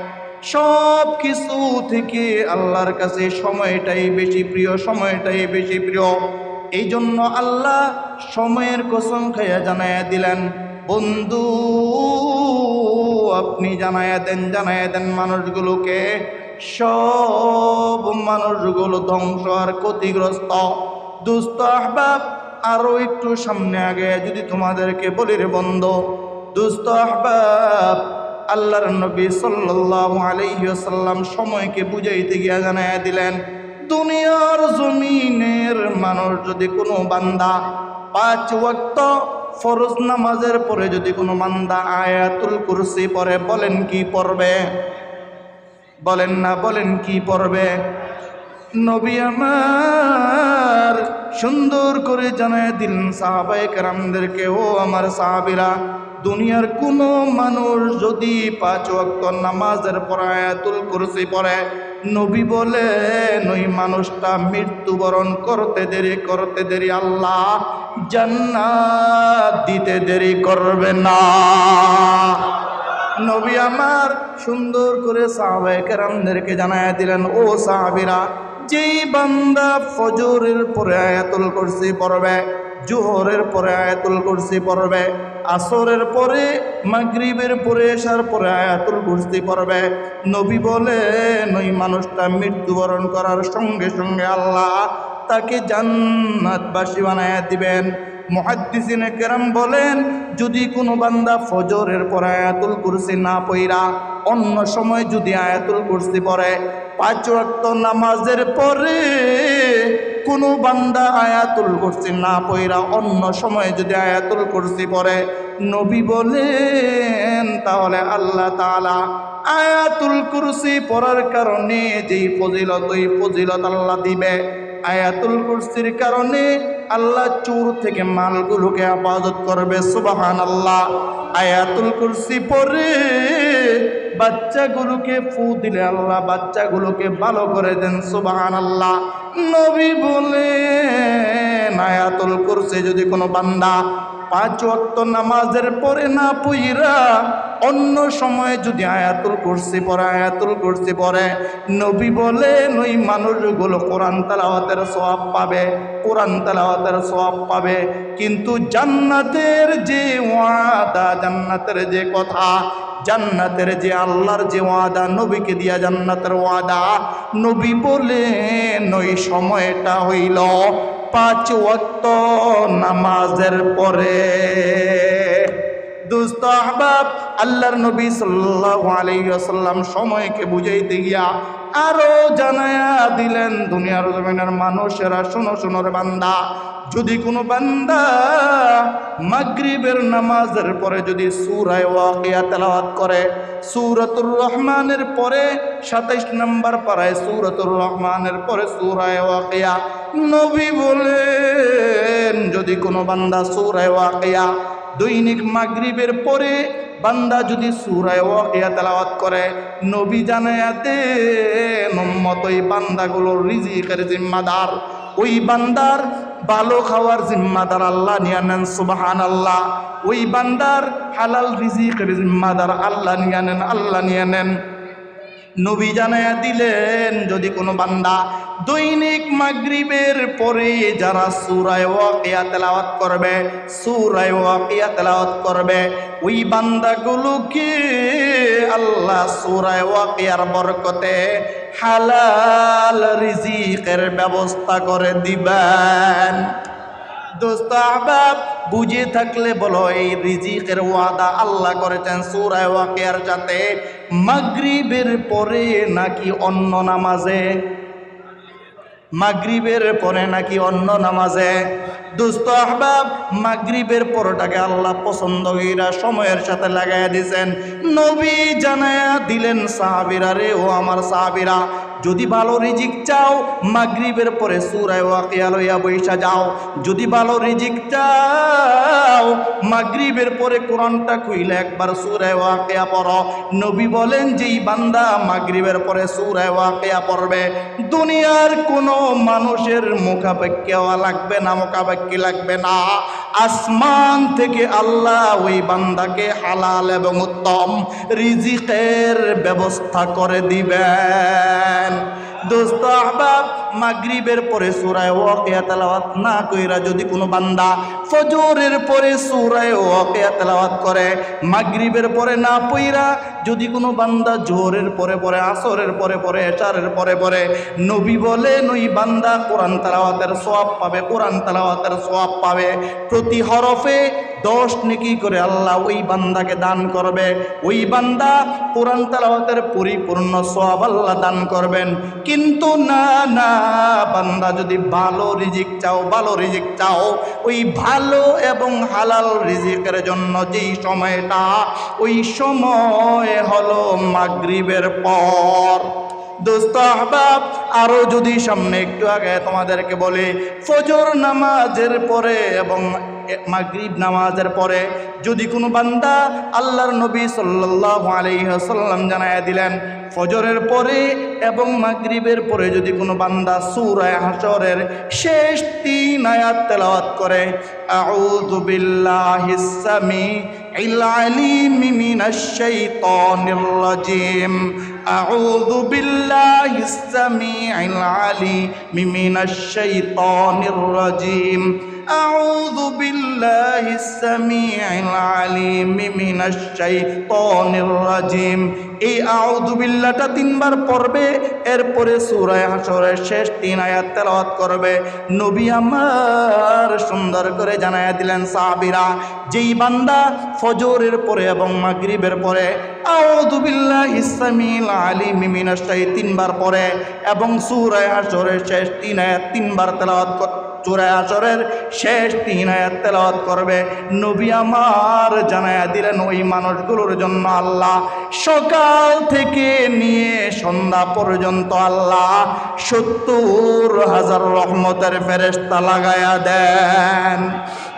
সব কিছু থেকে আল্লাহর কাছে সময়টাই বেশি প্রিয়, সময়টাই বেশি প্রিয়। এই জন্য আল্লাহ সময়ের কসম খাইয়া জানায়া দিলেন, বন্ধু আপনি জানায়া দেন মানুষগুলোকে, সব মানুষগুলো ধ্বংস আর ক্ষতিগ্রস্ত। দুস্থ আহবাব, আরো একটু সামনে আগে যদি তোমাদেরকে বলি রে বন্ধু, দুস্থ আহবাব, আল্লাহর নবী সাল্লাল্লাহু আলাইহি ওয়াসাল্লাম সময়কে বুঝাইতে গিয়া জানায়া দিলেন, দুনিয়ার জমিনের মানুষ যদি কোনো বান্দা 5 ওয়াক্ত ফরজ নামাজের পরে যদি কোনো বান্দা আয়াতুল কুরসি পড়ে, বলেন কি পড়বে? বলেন না, বলেন কি পড়বে? নবী আমার সুন্দর করে জানায় দিলেন সাহাবায়ে কেরামদেরকে, ও আমার সাহাবীরা, দুনিয়ার কোনো মানুষ যদি 5 ওয়াক্ত নামাজের পর আয়াতুল কুরসি পড়ে, নবী বলেন ওই মানুষটা মৃত্যুবরণ করতে দেরি আল্লাহ জান্নাত দিতে দেরি করবে না। নবী আমার সুন্দর করে সাহাবায়ে কেরামদেরকে জানায়া দিলেন, ও সাহাবীরা, যেই বান্দা ফজরের পরে আয়াতুল কুরসি পড়বে, জোহরের পরে আয়াতুল কুরসি পড়বে, আসরের পরে, মাগরিবের পরে, এশার পরে আয়াতুল কুরসি পড়বে, নবী বলেন ওই মানুষটা মৃত্যুবরণ করার সঙ্গে সঙ্গে আল্লাহ তাকে জান্নাতবাসী বানায়া দিবেন। মুহাদ্দিসিনে কেরাম বলেন, যদি কোনো বান্দা ফজরের পরে আয়াতুল কুরসি না পড়া অন্য সময় যদি আয়াতুল কুরসি পড়ে, 5 ওয়াক্ত নামাজের পরে কোনো বান্দা আয়াতুল কুরসি না পড়া অন্য সময় যদি আয়াতুল কুরসি পড়ে, নবী বলেন তাহলে আল্লাহ তাআলা আয়াতুল কুরসি পড়ার কারণে যেই ফজিলত, ওই ফজিলত আল্লাহ দিবে। আয়াতুল কুরসির কারণে আল্লাহ চোর থেকে মালগুলোকে হেফাজত করবে। সুবহানাল্লাহ। আয়াতুল কুরসি পড়ে বাচ্চাগুলোকে ফু দিলে আল্লাহ বাচ্চাগুলোকে ভালো করে দেন। সুবহানাল্লাহ। নবী বলেন আয়াতুল কুরসি যদি কোনো বান্দা 5 ওয়াক্ত নামাজের পরে না পইরা অন্য সময়ে যদি আয়াতুল কুরসি পড়ে, নবী বলেন ওই মানুষগুলো কোরআন তেলাওয়াতের সওয়াব পাবে, কোরআন তেলাওয়াতের সওয়াব পাবে। কিন্তু জান্নাতের যে ওয়াদা, জান্নাতের যে কথা, জান্নাতের যে আল্লাহর যে ওয়াদা, নবীকে দিয়া জান্নাতের ওয়াদা, নবী বলেন ওই সময়টা হইল 5 ওয়াক্ত নামাজের পরে। দোস্ত আহবাব, আল্লাহর নবী সাল্লাল্লাহু আলাইহি ওয়াসাল্লাম সময়কে বুঝাইতে গিয়া আরো জানায়া দিলেন, দুনিয়ার জমিনের মানুষেরা শোনো শোনো রে বান্দা, যদি কোনো বান্দা মাগরিবের নামাজের পরে যদি সূরা ওয়াকিয়া তেলাওয়াত করে, সূরাতুর রহমানের পরে 27 নম্বর পারায় সূরাতুর রহমানের পরে সূরা ওয়াকিয়া, নবী বলেন যদি কোনো বান্দা সূরা ওয়াকিয়া দৈনিক মাগরিবের পরে বান্দা যদি সূরা ওয়াকিয়া তেলাওয়াত করে, নবী জানায়া দেন উম্মত ওই বান্দাগুলোর রিজিকের জিম্মাদার, ওই বান্দার ভালো খাওয়ার জিম্মাদার আল্লাহ নিয়ে নেন। সুবহানাল্লাহ। ওই বান্দার হালাল রিজিকের জিম্মাদার আল্লাহ নিয়ে নেন, আল্লাহ নিয়ে নেন। নবী জানায়া দিলেন যদি কোনো বান্দা দৈনিক মাগরিবের পরে যারা সূরা ওয়াকিয়া তেলাওয়াত করবে, সূরা ওয়াকিয়া তেলাওয়াত করবে, ওই বান্দাগুলোকে আল্লাহ সূরা ওয়াকিয়ার বরকতে হালাল রিজিকের ব্যবস্থা করে দিবেন। দোস্ত আহবাব, বুঝে থাকলে বলো এই রিজিকের ওয়াদা আল্লাহ করেছেন সূরা ওয়াকিয়ার সাথে মাগরিবের পরে নাকি অন্য নামাজে? মাগরিবের পরে নাকি অন্য নামাজে? দোস্ত আহবাব, মাগরিবের পরটাকে আল্লাহ পছন্দ কইরা সময়ের সাথে লাগাইয়া দিয়েছেন। নবী জানায়া দিলেন সাহাবীরা রে, ও আমার সাহাবীরা, যদি ভালো রিজিক চাও মাগরিবের পরে সূরা ওয়াকিয়া লইয়া বইসা যাও। যদি ভালো রিজিক চাও মাগরিবের পরে কোরআনটা খুইলে একবার সূরা ওয়াকিয়া পড়ো। নবী বলেন যেই বান্দা মাগরিবের পরে সূরা ওয়াকিয়া পড়বে, দুনিয়ার কোনো মানুষের মুখাপেক্ষা লাগবে না, মুখাপেক্ষি লাগবে না, আসমান থেকে আল্লাহ ওই বান্দাকে হালাল এবং উত্তম রিজিকের ব্যবস্থা করে দিবেন। দোস্ত আহবাব, মাগরিবের পরে সূরা ওয়াকিয়া তেলাওয়াত না কইরা যদি কোনো বান্দা ফজরের পরে সূরা ওয়াকিয়া তেলাওয়াত করে, মাগরিবের পরে না পইরা যদি কোনো বান্দা জোহরের পরে পরে, আসরের পরে পরে, এশারের পরে পরে, নবী বলেন ওই বান্দা কোরআন তেলাওয়াতের সওয়াব পাবে, কোরআন তেলাওয়াতের সওয়াব পাবে। প্রতি হরফে 10 নেকি করে আল্লাহ ওই বান্দাকে দান করবে। ওই বান্দা কোরআন তেলাওয়াতের পরিপূর্ণ সওয়াব আল্লাহ দান করবেন। কিন্তু না না, বান্দা যদি ভালো রিজিক চাও, ভালো রিজিক চাও, ওই ভালো এবং হালাল রিজিকের জন্য যেই সময়টা, ওই সময় হলো মাগরিবের পর। দোস্ত আহবাব, আরো যদি সামনে একটু আগে তোমাদেরকে বলি, ফজর নামাজের পরে এবং মাগরিব নামাজের পরে যদি কোনো বান্দা, আল্লাহর নবী সাল্লাল্লাহু আলাইহি ওয়াসাল্লাম জানায়া দিলেন, ফজরের পরে এবং মাগরিবের পরে যদি কোনো বান্দা সূরা হাশরের শেষ 3 আয়াত তেলাওয়াত করে, আউযু বিল্লাহিস সামিউল আলিম মিনাশ শাইতানির রাজিম, আউযু বিল্লাহিস সামিউল আলিম মিনাশ শাইতানির রাজিম, আউযু বিল্লাহিস সামিউল আলিম মিনাশ শাইতানির রাজিম। এই আউযু বিল্লাহটা 3 বার পড়বে, এরপরে সূরা হাশরের শেষ 3 আয়াত তেলাওয়াত করবে। নবী আমার সুন্দর করে জানায়া দিলেন সাহাবীরা, যেই বান্দা ফজরের পরে এবং মাগরিবের পরে আউযু বিল্লাহিস সামিউল আলিম মিনাশ শাইতানির 3 বার পড়ে এবং সূরা হাশরের শেষ 3 আয়াত 3 বার তেলাওয়াত সূরা হাশরের শেষ 3 আয়াত তেলাওয়াত করবে, নবী আমার জানায়া দিলেন ওই মানুষগুলোর জন্য আল্লাহ সকাল থেকে নিয়ে সন্ধ্যা পর্যন্ত আল্লাহ 70,000 রহমতের ফেরেশতা লাগায়া দেন।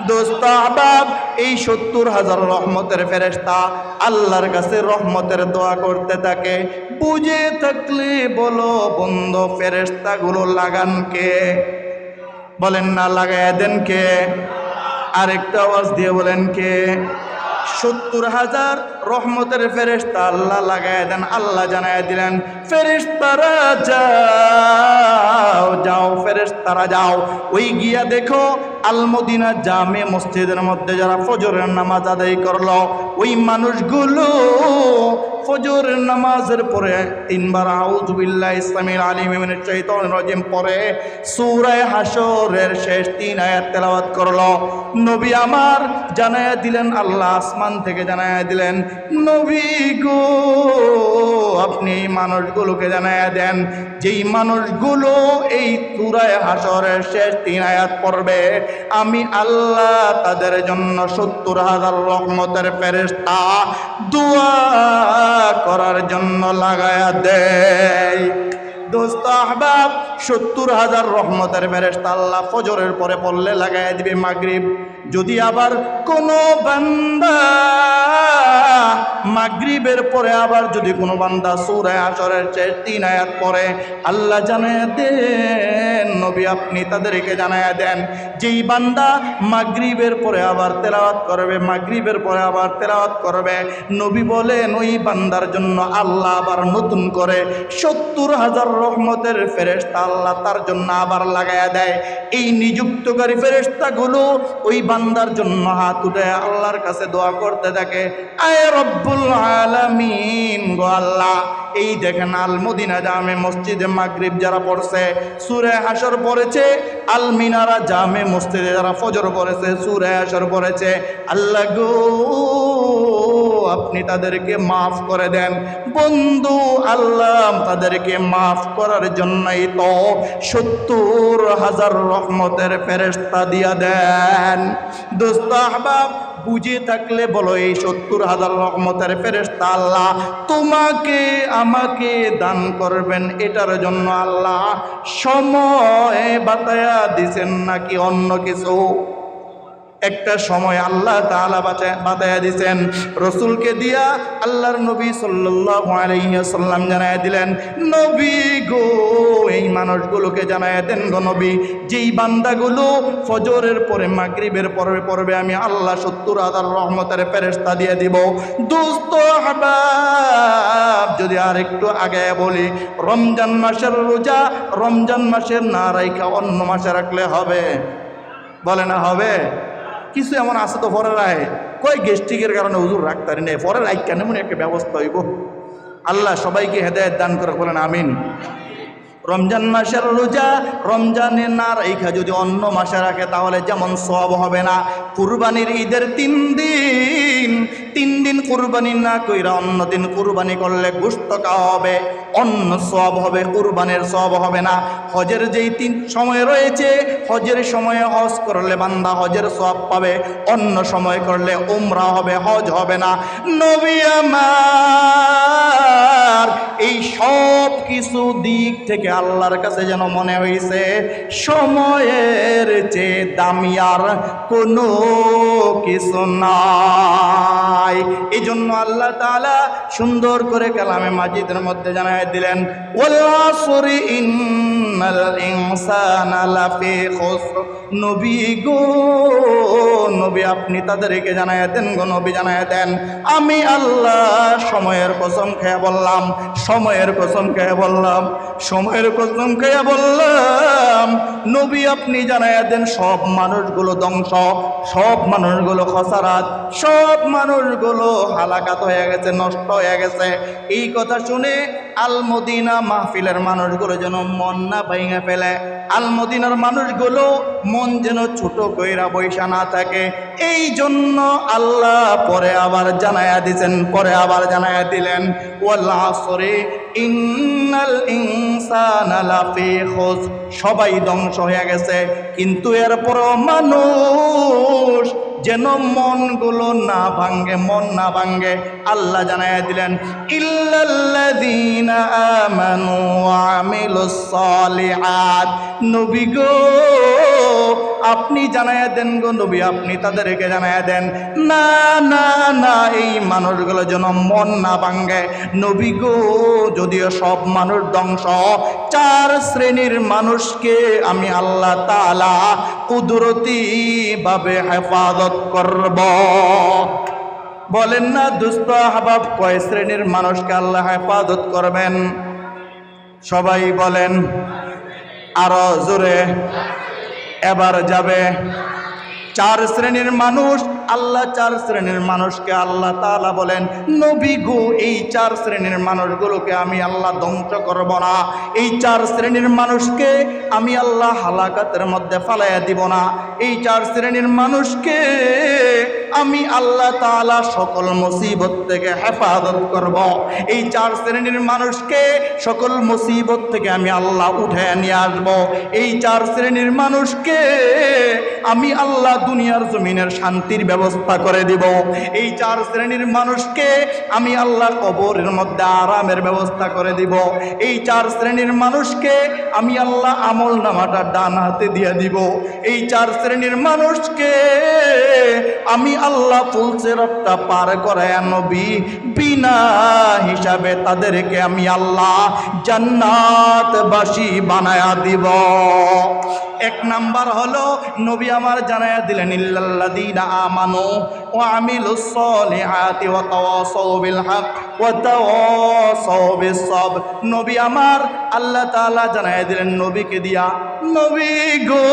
দোস্ত আহবাব, এই 70,000 রহমতের ফেরেশতা আল্লাহর কাছে রহমতের দোয়া করতে থাকে। বুঝে থাকলে বলো বন্ধু, ফেরেশতাগুলো লাগান কে? বলেন না, লাগায়া দেন কে? আরেকটা আওয়াজ দিয়ে বলেন কে? 70,000 রহমতের ফেরেশতা আল্লাহ লাগায়া দেন। আল্লাহ জানায়া দিলেন, ফেরেশতারা যাও যাও, ফেরেশতারা যাও, ওই গিয়া দেখো আল মদিনা জামে মসজিদের মধ্যে যারা ফজরের নামাজ আদায় করলো, ওই মানুষগুলো ফজরের নামাজের পরে 3 বার আউযু বিল্লাহিস সামিউল আলিম মিনাশ শাইতানির রাজিম পরে সূরা হাশরের শেষ 3 আয়াত তেলাওয়াত করলো। নবী আমার জানায়া দিলেন, আল্লাহ আসমান থেকে জানায়া দিলেন, নবী গো আপনি এই মানুষগুলোকে জানায়া দেন, যেই মানুষগুলো এই সূরা হাশরের শেষ 3 আয়াত পড়বে, আমি আল্লাহ তাদের জন্য 70,000 রহমতের ফেরেশতা দোয়া করার জন্য লাগায়া দেয়। দোস্ত আহবাব, 70,000 রহমতের ফেরেশতা আল্লাহ ফজরের পরে পড়লে লাগায়া দিবে মাগরিব। যদি আবার কোনো বান্দা মাগরিবের পরে আবার যদি কোনো বান্দা সূরা হাশরের শেষ 3 আয়াত পড়ে, আল্লাহ জানায়া দেন, নবী আপনি তাদেরকে জানায়া দেন, যেই বান্দা মাগরিবের পরে আবার তেলাওয়াত করবে, মাগরিবের পরে আবার তেলাওয়াত করবে, নবী বলেন ওই বান্দার জন্য আল্লাহ আবার নতুন করে 70,000 রহমতের ফেরেশতা আল্লাহ তার জন্য আবার লাগায়া দেয়। এই নিযুক্তকারী ফেরেশতাগুলো ওই বান্দার জন্য হাত উঠে আল্লাহর কাছে দোয়া করতে থাকে, আয় রব্বুল আলামিন, গো আল্লাহ, এই দেখেন আল মদিনা জামে মসজিদে মাগরিব যারা পড়ছে, সূরা হাশর পড়েছে, আল মিনারা জামে মসজিদে যারা ফজর পড়েছে, সূরা হাশর পড়েছে, আল্লাহ গো আপনি তাদেরকে মাফ করে দেন। বন্ধু, আল্লাহ তাদেরকে মাফ করার জন্যই তো 70,000 রহমতের ফেরেশতা দিয়া দেন। দোস্ত আহবাব, বুঝে থাকলে বলো, এই 70,000 রহমতের ফেরেশতা আল্লাহ তোমাকে আমাকে দান করবেন, এটার জন্য আল্লাহ সময় বাতায়া দিছেন নাকি অন্য কিছু? একটা সময় আল্লাহ তাআলা বাতায়া দিয়েছেন, রসুলকে দিয়া আল্লাহর নবী সাল্লাল্লাহু আলাইহি ওয়াসাল্লাম জানায়া দিলেন, নবী গো এই মানুষগুলোকে জানায়া দেন গো নবী, যেই বান্দাগুলো ফজরের পরে মাগরিবের পরে পড়বে, আমি আল্লাহ 70,000 রহমতের ফেরেশতা দিয়ে দিব। দোস্ত আহবাব, যদি আর একটু আগে বলি, রমজান মাসের রোজা রমজান মাসের না রাইখা অন্য মাসে রাখলে হবে? বলে না হবে? কিছু এমন আছে তো পরের রায় কয় গেস্টিকের কারণে হুজুর রাখতারি নেই, পরের রায় কেন এমন একটা ব্যবস্থা হইব। আল্লাহ সবাইকে হেদায়েত দান করে, বলেন আমিন। রমজান মাসের রোজা রমজানে না রাইখা যদি অন্য মাসে রাখে তাহলে যেমন সওয়াব হবে না। কুরবানির ঈদের 3 দিন কুরবানি না কইরা অন্য দিন কুরবানি করলে গোশত খাওয়া হবে, অন্য সওয়াব হবে, কুরবানির সওয়াব হবে না। হজের যেই 3 সময় রয়েছে, হজের সময়ে হজ করলে বান্দা হজের সওয়াব পাবে, অন্য সময় করলে উমরা হবে, হজ হবে না। নবী আমার এই সব কিছু দিক থেকে আল্লাহর কাছে যেন মনে হয়েছে সময়ের চেয়ে দামি আর কোনো কিছু নাই। এই জন্য আল্লাহ তাআলা সুন্দর করে কালামে মাজিদের মধ্যে জানায় দিলেন, ওয়াল আসরি ইন্নাল ইনসানা লাফি খুসর। নবী গো, নবী আপনি তাদেরকে জানায় দেন গো, নবী জানায় দেন, আমি আল্লাহ সময়ের কসম খেয়ে বললাম, সময়ের কসম খেয়ে বললাম, সময়ের কসম খেয়ে বললাম, নবী আপনি জানায় দেন সব মানুষগুলো ধ্বংস, সব মানুষগুলো খসারাত, সব মানুষগুলো হালাকাত হয়ে গেছে, নষ্ট হয়ে গেছে। এই কথা শুনে আল মদিনা মাহফিলের মানুষগুলো যেন মন না ভেঙে ফেলে, আল মদিনার মানুষগুলো মন যেন ছোট কইরা বৈশা না থাকে। এই জন্য আল্লাহ পরে আবার জানায়া দিলেন, পরে আবার জানায়া দিলেন, ওয়াল আসরি ইন্নাল ইনসানা লাফি খুসর। সবাই ধ্বংস হয়ে গেছে, কিন্তু এরপরও মানুষ যেন মনগুলো না ভাঙ্গে, মন না ভাঙ্গে। আল্লাহ জানায়া দিলেন, ইল্লাল্লাযীনা আমানু ওয়া আমিলুস সালিহাত। নবী গো আপনি জানায়া দেন গো, নবী আপনি তাদেরকে জানায়া দেন, না না না, এই মানুষগুলো যেন মন না ভাঙ্গে। নবী গো যদিও সব মানুষ ধ্বংস, 4 শ্রেণীর মানুষকে আমি আল্লাহ তাআলা কুদরতি ভাবে হেফাজত করব। বলেন না দোস্ত আহবাব, কয় শ্রেণীর মানুষকে আল্লাহ হেফাজত করবেন? সবাই বলেন আরো জোরে, এবার যাবে। 4 শ্রেণীর মানুষ, আল্লাহ 4 শ্রেণীর মানুষকে আল্লাহ তাআলা বলেন, নবী গো এই 4 শ্রেণীর মানুষগুলোকে আমি আল্লাহ ধ্বংস করব না, এই 4 শ্রেণীর মানুষকে আমি আল্লাহ হালাকাতের মধ্যে ফালাইয়া দিব না, এই 4 শ্রেণীর মানুষকে আমি আল্লাহ তাআলা সকল মুসিবত থেকে হেফাজত করব। এই 4 শ্রেণীর মানুষকে সকল মুসিবত থেকে আমি আল্লাহ উঠায় নিয়ে আসব। এই 4 শ্রেণীর মানুষকে আমি আল্লাহ দুনিয়ার জমিনের শান্তির ব্যবস্থা করে দিব। এই 4 শ্রেণীর মানুষকে আমি আল্লাহ কবরের মধ্যে আরামের ব্যবস্থা করে দিব। এই 4 শ্রেণীর মানুষকে আমি আল্লাহ আমল নামাটা ডান হাতে দিয়ে দিব। এই 4 শ্রেণীর মানুষকে আমি আল্লাহ ফুলসিরাতটা পার করায়া নবী বিনা হিসাবে তাদেরকে আমি আল্লাহ জান্নাতবাসী বানায়া দিব। 1 নাম্বার হলো নবী আমার জানায়া দিলেন, ইল্লাল্লাযীনা আমানু ওয়া আমিলুস সালিহাতি ওয়া তাওয়াসাউ বিল হক ওয়া তাওয়াসাউ বিস সাবর। নবী আমার আল্লাহ তাআলা জানায়া দিলেন নবীকে দিয়া, নবী গো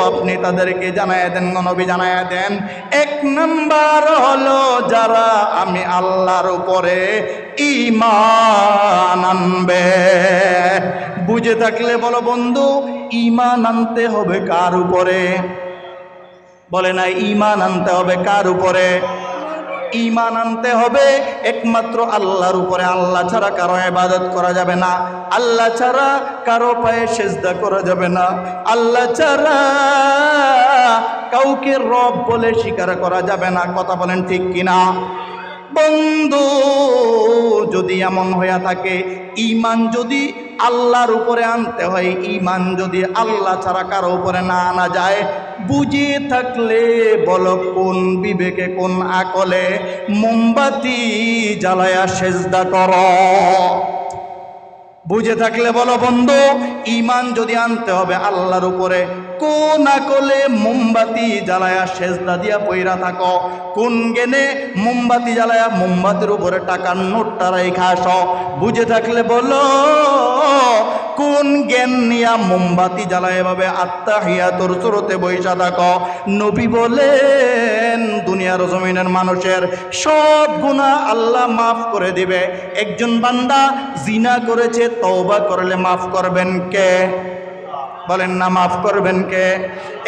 আপনি তাদেরকে জানায়া দেন, নবী জানায়া দেন, 1 নাম্বার হলো যারা আমি আল্লাহর উপরে ঈমান আনবে। বুঝে থাকলে বলো বন্ধু, ঈমান আনতে হবে কার উপরে? বলে না, ঈমান আনতে হবে কার উপরে? ঈমান আনতে হবে একমাত্র আল্লাহর উপরে। আল্লাহ ছাড়া কারো ইবাদত করা যাবে না, আল্লাহ ছাড়া কারো পায়ে সিজদা করা যাবে না, আল্লাহ ছাড়া কাউকে রব বলে স্বীকার করা যাবে না। কথা বলেন ঠিক কিনা বন্ধু? যদি এমন হয়ে থাকে, ঈমান যদি আল্লাহর উপরে আনতে হয়, ঈমান যদি আল্লাহ ছাড়া কারো উপরে না আনা যায়, বুঝে থাকলে বলো কোন বিবেকে কোন আকলে মোমবাতি জ্বালায়া সেজদা করো? বুঝে থাকলে বলো বন্ধু, ঈমান যদি আনতে হবে আল্লাহর উপরে, কোন আকলে মোমবাতি জ্বালায়া সেজদা দিয়া পইরা থাকো? কোন জ্ঞানে মোমবাতি জ্বালায়া মোমবাতির উপরে টাকার নোটটা রাইখা আসো? বুঝে থাকলে বলো কোন জ্ঞান নিয়া মোমবাতি জ্বালায় এভাবে আত্তাহিয়াতুর সুরতে বইসা থাকো? নবী বলেন দুনিয়ার জমিনের মানুষের সব গুনাহ আল্লাহ মাফ করে দিবে। একজন বান্দা জিনা করেছে, তওবা করলে মাফ করবেন কে? বলেন না, মাফ করবেন কে?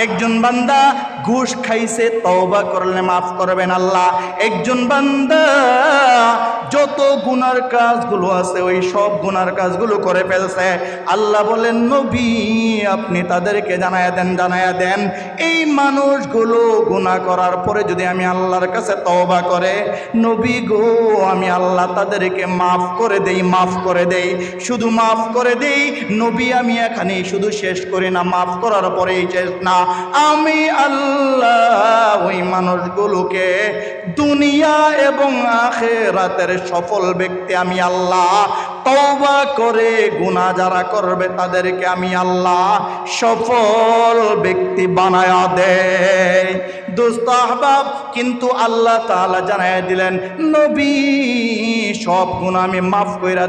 একজন বান্দা ঘুষ খাইছে, তওবা করলে মাফ করবেন আল্লাহ। একজন বান্দা যত গুনার কাজগুলো আছে ওই সব গুনার কাজগুলো করে ফেলছে। আল্লাহ বলেন নবী আপনি তাদেরকে জানায়া দেন এই মানুষগুলো গুনাহ করার পরে যদি আমি আল্লাহর কাছে তওবা করে নবী গো আমি আল্লাহ তাদেরকে মাফ করে দেই শুধু মাফ করে দেই নবী। আমি এখানেই শুধু শেষ করি না, মাফ করার পরেই শেষ না, আমি আল্লাহ ওই মানুষগুলোকে দুনিয়া এবং আখিরাতের সফল ব্যক্তি আমি আল্লাহ তওবা করে গুনাহ যারা করবে তাদেরকে আমি আল্লাহ সফল ব্যক্তি বানায়া দেয়। দোস্ত আহবাব, কিন্তু আল্লাহ তাআলা জানায়া দিলেন নবী সব গুনাহ আমি মাফ কইরা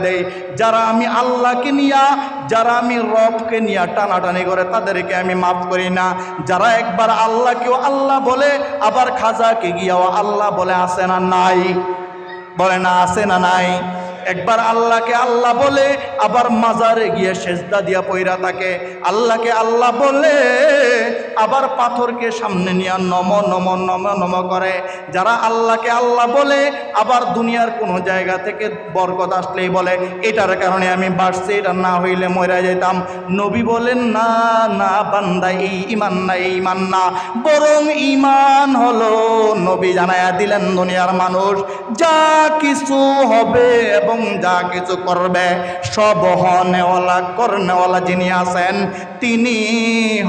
দেই যারা আমি আল্লাহকে নিয়া যারা আমি রবকে নিয়া টানাটানি করে তাদেরকে আমি মাফ করি না। যারা একবার আল্লাহকেও আল্লাহ বলে আবার খাজাকে গিয়াও আল্লাহ বলে আছে না নাই, বলে না আছে না নাই। একবার আল্লাহকে আল্লাহ বলে আবার মাজারে গিয়ে সেজদা দিয়া পয়রা থাকে, আল্লাহকে আল্লাহ বলে আবার পাথরকে সামনে নিয়ে নম নম নম নম করে। যারা আল্লাহকে আল্লাহ বলে আবার দুনিয়ার কোনো জায়গা থেকে বরকত আসলেই বলে এটার কারণে আমি বাঁচছি, এটা না হইলে মরে যেতাম। নবী বলেন না না বান্দা এই ইমান না, বরং ইমান হলো নবী জানায়া দিলেন দুনিয়ার মানুষ যা কিছু হবে এবং যা কিছু করবে সব হনেওয়ালা করনেওয়ালা যিনি আছেন তিনি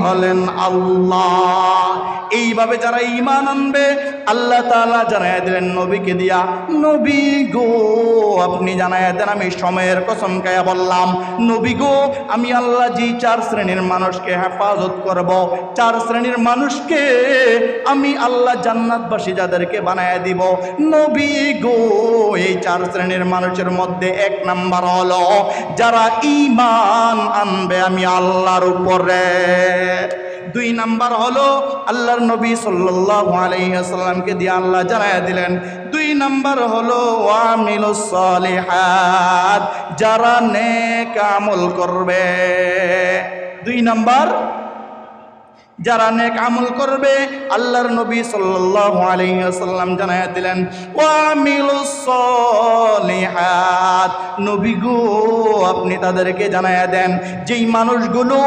হলেন আল্লাহ। এইভাবে যারা ঈমান আনবে আল্লাহ তাআলা জানায়া দিলেন নবীকে দিয়া নবী গো আপনি জানায়া দেন আমি সময়ের কসম খায়া বললাম নবী গো আমি আল্লাহ যে 4 শ্রেণীর মানুষকে হেফাজত করব, 4 শ্রেণীর মানুষকে আমি আল্লাহ জান্নাতবাসী যাদেরকে বানায়া দিব নবী গো এই 4 শ্রেণীর মানুষের মধ্যে 1 নাম্বার হলো যারা ঈমান আনবে আমি আল্লাহর উপরে। 2 নাম্বার হলো আল্লাহর নবী সাল্লাল্লাহু আলাইহি ওয়াসাল্লামকে দিয়ে আল্লাহ জানায়া দিলেন 2 নাম্বার হলো ওয়ামিলুস সালিহাত যারা নেক আমল করবে। 2 নাম্বার যারা নেক আমল করবে আল্লাহর নবী সাল্লাল্লাহু আলাইহি ওয়াসাল্লাম জানায়া দিলেন ওয়ামিলুস সালিহাত নবী গো আপনি তাদেরকে জানায়া দেন যেই মানুষগুলো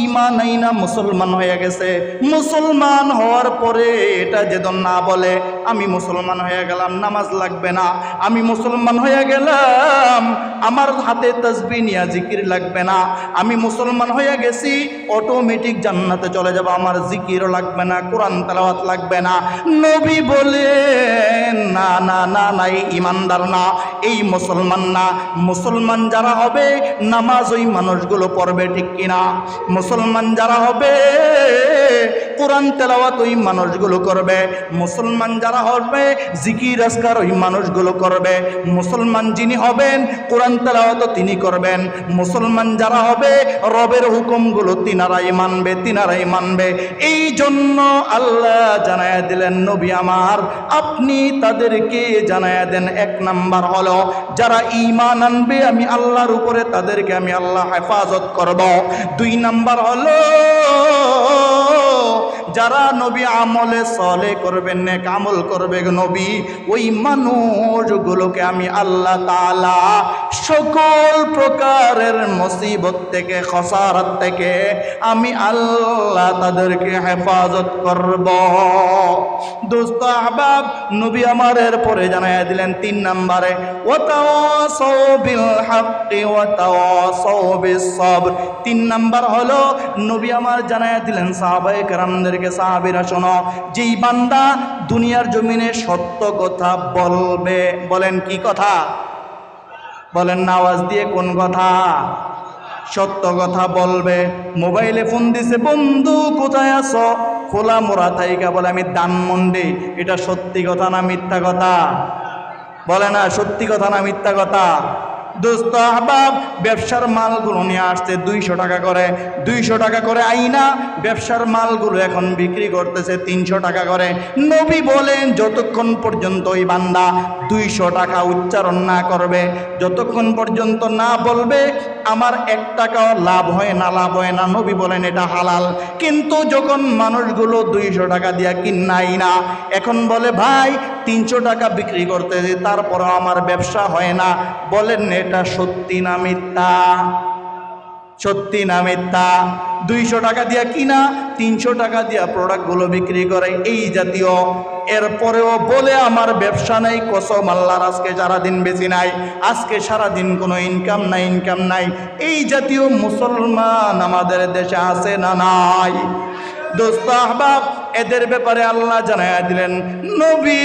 ঈমান আইনা মুসলমান হয়ে গেছে, মুসলমান হওয়ার পরে এটা যেন না বলে আমি মুসলমান হয়ে গেলাম নামাজ লাগবে না, আমি মুসলমান হয়ে গেলাম আমার হাতে তাসবিহ নিয়া জিকির লাগবে না, আমি মুসলমান হয়ে গেছি অটোমেটিক জান্নাতে চলে যাব, আমার জিকিরও লাগবে না, কোরআন তেলাওয়াত লাগবে না। নবী বলেন না না না না এই ইমানদার না, এই মুসলমান না। মুসলমান যারা হবে নামাজ ওই মানুষগুলো পড়বে, ঠিক কিনা? মুসলমান যারা হবে কোরআন তেলাওয়াত ওই মানুষগুলো করবে, মুসলমান যারা হবে জিকির আজকার ওই মানুষগুলো করবে, মুসলমান যিনি হবেন কোরআন তেলাওয়াত তিনি করবেন, মুসলমান যারা হবে রবের হুকুমগুলো তিনারাই মানবে। এই জন্য আল্লাহ জানায়া দিলেন নবী আমার আপনি তাদেরকে জানায়া দেন 1 নাম্বার হলো যারা ঈমান আনবে আমি আল্লাহর উপরে তাদেরকে আমি আল্লাহ হেফাজত করব। 2 নাম্বার হলো যারা নবী আমলে সালেহ করবেন নেক আমল করবে নবী ওই মানুষগুলোকে আমি আল্লাহ তাআলা সকল প্রকারের মুসিবত থেকে খসারাত থেকে আমি আল্লাহ তাদেরকে হেফাজত করব। দোস্ত আহবাব নবী আমার এরপরে জানায়া দিলেন 3 নম্বরে ওয়াতাওয়াসাউ বিল হাক্কি ওয়াতাওয়াসাউ বিস সাবর। 3 নাম্বার হলো নবী আমার জানায়া দিলেন সাহাবায়ে কেরামদেরকে সাহাবীরা শোনো যেই বান্দা দুনিয়ার জমিনে সত্য কথা বলবে, বলেন কি কথা বলেন না আওয়াজ দিয়ে কোন কথা? সত্য কথা বলবে। মোবাইলে ফোন দিছে বন্ধু কোথায় আছো, খোলা মোরা থাইকা বলে আমি ধানমন্ডি, এটা সত্যি কথা না মিথ্যা কথা? বলে না সত্যি কথা না মিথ্যা কথা? দোস্ত আহবাব ব্যবসার মালগুলো নিয়ে আসছে 200 টাকা করে, 200 টাকা করে আইনা ব্যবসার মালগুলো এখন বিক্রি করতেছে 300 টাকা করে। নবী বলেন যতক্ষণ পর্যন্ত ওই বান্দা 200 টাকা উচ্চারণ না করবে, যতক্ষণ পর্যন্ত না বলবে আমার 1 টাকাও লাভ হয় না, নবী বলেন এটা হালাল। কিন্তু যখন মানুষগুলো 200 টাকা দিয়া কিনাই না, এখন বলে ভাই 300 টাকা বিক্রি করতেছি, তারপরও আমার ব্যবসা হয় না। বলেন এটা সত্যি না মিথ্যা? সত্যি না মিথ্যা? 200 টাকা দিয়া কিনা 300 টাকা দিয়া প্রোডাক্টগুলো বিক্রি করে এই জাতীয়, এরপরেও বলে আমার ব্যবসা নাই। কসম আল্লাহর, আজকে সারাদিন বেশি নাই, আজকে সারাদিন কোনো ইনকাম নাই। এই জাতীয় মুসলমান আমাদের দেশে আছে না নাই? দোস্ত আহবাব, এদের ব্যাপারে আল্লাহ জানায়া দিলেন, নবী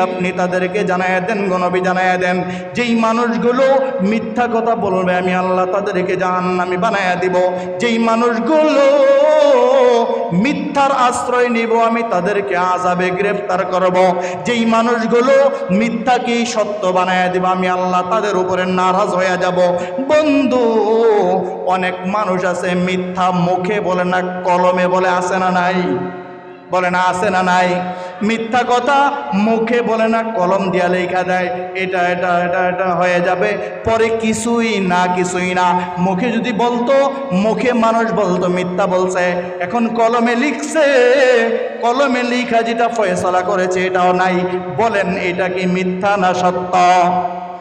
আপনি তাদেরকে জানায়া দেন, গো নবী জানায়া দেন, যেই মানুষগুলো মিথ্যা কথা বলবে আমি আল্লাহ তাদেরকে জাহান্নামী বানায়া দিব। যেই মানুষগুলো মিথ্যার আশ্রয় নিব আমি তাদেরকে আযাবে গ্রেফতার করব। যেই মানুষগুলো মিথ্যাকে সত্য বানায়া দিব আমি আল্লাহ তাদের উপরে নারাজ হয়ে যাব। বন্ধু, অনেক মানুষ আছে মিথ্যা মুখে বলে না, কলমে বলে, আছে না নাই? বলে না, আছে না নাই? মিথ্যা কথা মুখে বলে না, কলম দিয়া লেখা দেয়, এটা এটা এটা এটা হয়ে যাবে, পরে কিছুই না। মুখে যদি বলতো, মুখে মানুষ বলতো মিথ্যা বলছে, এখন কলমে লিখছে, কলমে লিখা যেটা ফয়সালা করেছে এটাও নাই। বলেন এটা কি মিথ্যা না সত্য?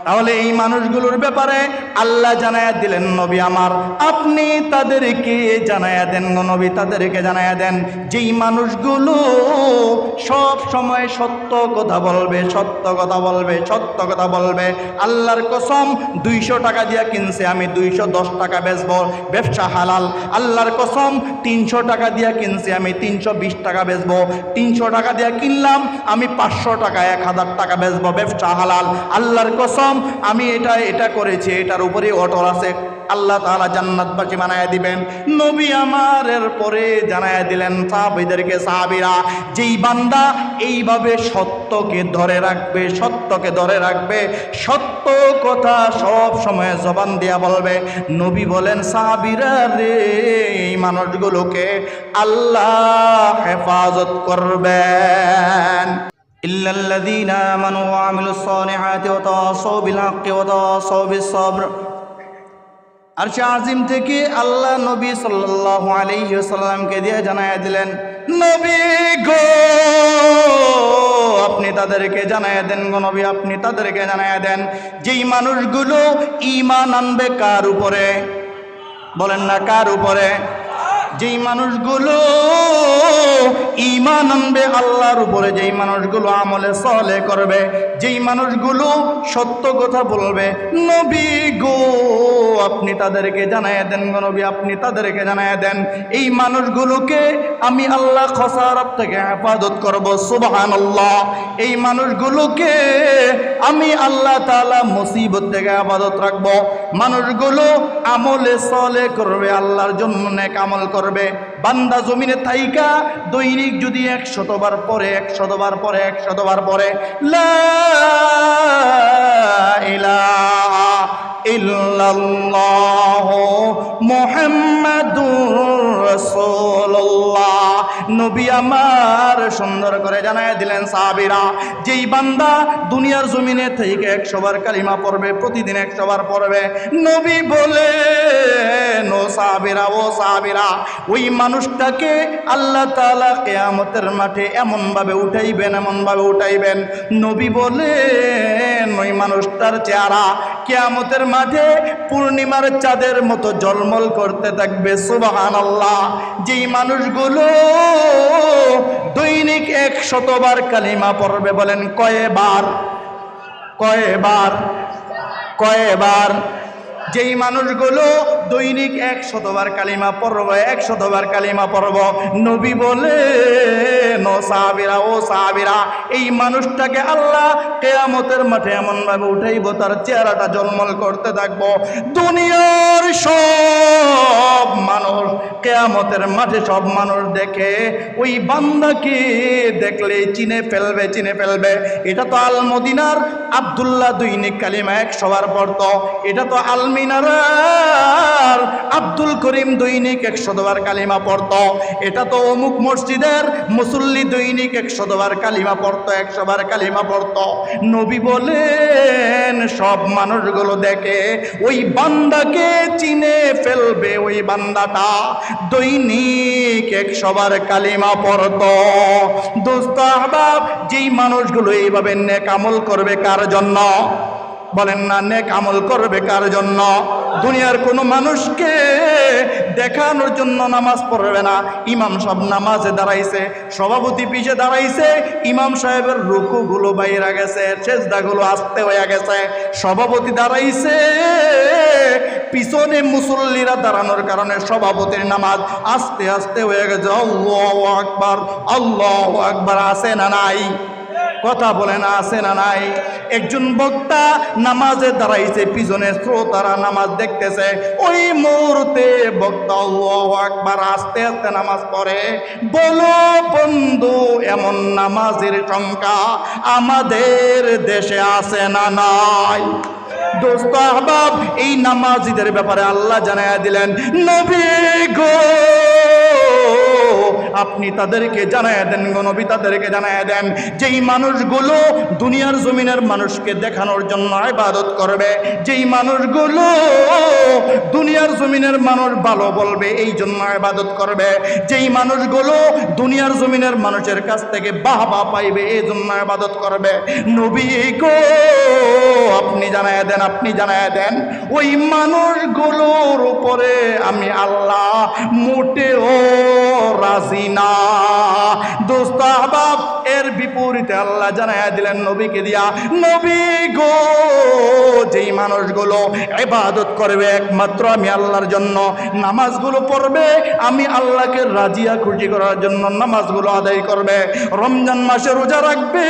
তাহলে এই মানুষগুলোর ব্যাপারে আল্লাহ জানায়া দিলেন, নবী আমার আপনি তাদেরকে জানায়া দেন, নবী তাদেরকে জানায়া দেন, যেই মানুষগুলো সব সময় সত্য কথা বলবে, সত্য কথা বলবে। আল্লাহর কসম, 200 টাকা দিয়া কিনছে আমি 210 টাকা বেচবো, ব্যবসা হালাল। আল্লাহর কসম, 300 টাকা দিয়া কিনছে আমি 320 টাকা বেচবো। 300 টাকা দিয়া কিনলাম আমি 500 টাকা 1000 টাকা বেচবো, ব্যবসা হালাল। আল্লাহর কসম, আমি এটা করেছি, এটার উপরে অটল আছে। আল্লাহ তাআলা জান্নাতবাসী বানায়া দিবেন। নবী আমার এরপরে জানায়া দিলেন সাহাবীদেরকে, সাহাবীরা যেই বান্দা এইভাবে সত্যকে ধরে রাখবে, সত্য কথা সব সময় জবান দিয়া বলবে, নবী বলেন সাহাবীরা রে, এই মানুষগুলোকে আল্লাহ হেফাজত করবেন। ইল্লাল্লাযীনা আমানু ওয়া আমিলুস সালিহাতি ওয়া তাওয়াসাউ বিল হাক্কি ওয়া তাওয়াসাউ বিস সাবর। আরশে আজিম থেকে আল্লাহ নবী সাল্লাল্লাহু আলাইহি ওয়াসাল্লামকে দিয়ে জানায়া দিলেন, নবী গো আপনি তাদেরকে জানায়া দেন, গো নবী আপনি তাদেরকে জানায়া দেন, যেই মানুষগুলো ঈমান আনবে কার উপরে? বলেন না কার উপরে? যেই মানুষগুলো ঈমান আনবে আল্লাহর উপরে, যেই মানুষগুলো আমলে সালেহ করবে, যেই মানুষগুলো সত্য কথা বলবে, নবী গো আপনি তাদেরকে জানায়া দেন, গো নবী আপনি তাদেরকে জানায়া দেন, এই মানুষগুলোকে আমি আল্লাহ খসারাত থেকে হেফাজত করব। সুবহানাল্লাহ। এই মানুষগুলোকে আমি আল্লাহ তাআলা মুসিবত থেকে হেফাজত রাখবো। মানুষগুলো আমলে সালেহ করবে, আল্লাহর জন্য নেক আমল করবে। বান্দা জমিনে থাইকা দৈনিক যদি 100 বার পরে লা ইলাহা ইল্লাল্লাহ মুহাম্মাদুর রাসূলুল্লাহ, নবী আমার সুন্দর করে জানায় দিলেন সাহাবীরা, যেই বান্দা দুনিয়ার জমিনে থেকে 100 বার কালিমা পড়বে, প্রতিদিন 100 বার পড়বে, নবী বলেন ও সাহাবীরা ওই মানুষটাকে আল্লাহ তাআলা কিয়ামতের মাঠে এমনভাবে উঠাইবেন, নবী বলেন ওই মানুষটার চেহারা কিয়ামতের মাঠে পূর্ণিমার চাঁদের মতো ঝলমল করতে থাকবে। সুবহানাল্লাহ। যেই মানুষগুলো দৈনিক 100 বার কালিমা পড়বে, বলেন কয়বার? যেই মানুষগুলো দৈনিক 100 বার কালিমা পড়ব, নবী বলেন ও সাহাবীরা এই মানুষটাকে আল্লাহ কিয়ামতের মাঠে এমনভাবে উঠাইব, তার চেহারাটা ঝলমল করতে থাকবো। দুনিয়ার সব মানুষ কিয়ামতের মাঠে সব মানুষ দেখে ওই বান্দাকে দেখলে চিনে ফেলবে। এটা তো আল মদিনার আব্দুল্লাহ দৈনিক কালিমা 100 বার পড়তো। এটা তো আলমিনার আব্দুল করিম দৈনিক 100 বার কালিমা পড়তো। এটা তো অমুক মসজিদের মুসল্লি দৈনিক 100 বার কালিমা পড়তো, 100 বার কালিমা পড়তো। নবী বলেন সব মানুষগুলো দেখে ওই বান্দাকে চিনে ফেলবে, ওই বান্দাটা দৈনিক দৈনিক 100 বার কালিমা পড়তো। দোস্ত আহবাব, যেই মানুষগুলো এইভাবে নেক আমল করবে কার জন্য? বলেন না, নেক আমল করবে কার জন্য? দুনিয়ার কোনো মানুষকে দেখানোর জন্য নামাজ পড়বে না। ইমাম সাহেব নামাজে দাঁড়াইছে, সভাপতি পিছে দাঁড়াইছে, ইমাম সাহেবের রুকুগুলো বাইরে গেছে, সেজদাগুলো আস্তে হয়ে গেছে, সভাপতি দাঁড়াইছে, পিছনে মুসল্লিরা দাঁড়ানোর কারণে সভাপতির নামাজ আস্তে আস্তে হয়ে গেছে। আল্লাহু আকবার, আল্লাহু আকবার। আছে না নাই? কথা বলে না, আছে না নাই? একজন বক্তা নামাজে দাঁড়াইছে, পিছনে শ্রোতারা নামাজ দেখতেছে, ওই মুহূর্তে বক্তা আল্লাহু আকবার আস্তে আস্তে নামাজ পড়ে। বলো বন্ধু, এমন নামাজের সংখ্যা আমাদের দেশে আছে না নাই? দোস্ত আহবাব, এই নামাজিদের ব্যাপারে আল্লাহ জানায়া দিলেন, নবী গো আপনি তাদেরকে জানায়া দেন গো নবী, তাদেরকে জানায়া দেন, যেই মানুষগুলো দুনিয়ার জমিনের মানুষকে দেখানোর জন্য ইবাদত করবে, যেই মানুষগুলো দুনিয়ার জমিনের মানুষ ভালো বলবে এই জন্য ইবাদত করবে, যেই মানুষগুলো দুনিয়ার জমিনের মানুষের কাছ থেকে বাহবা পাইবে এই জন্য ইবাদত করবে, নবী গো আপনি জানায়া দেন, আপনি জানায়া দেন, ওই মানুষগুলোর উপরে আমি আল্লাহ মোটেও রাজি না। দোস্ত আহবাব, এর বিপরীতে আল্লাহ জানায়া দিলেন নবীকে দিয়া, নবী গো যেই মানুষগুলো ইবাদত করবে একমাত্র আমি আল্লাহর জন্য, নামাজগুলো পড়বে আমি আল্লাহকে রাজিয়া খুশি করার জন্য, নামাজগুলো আদায় করবে, রমজান মাসে রোজা রাখবে,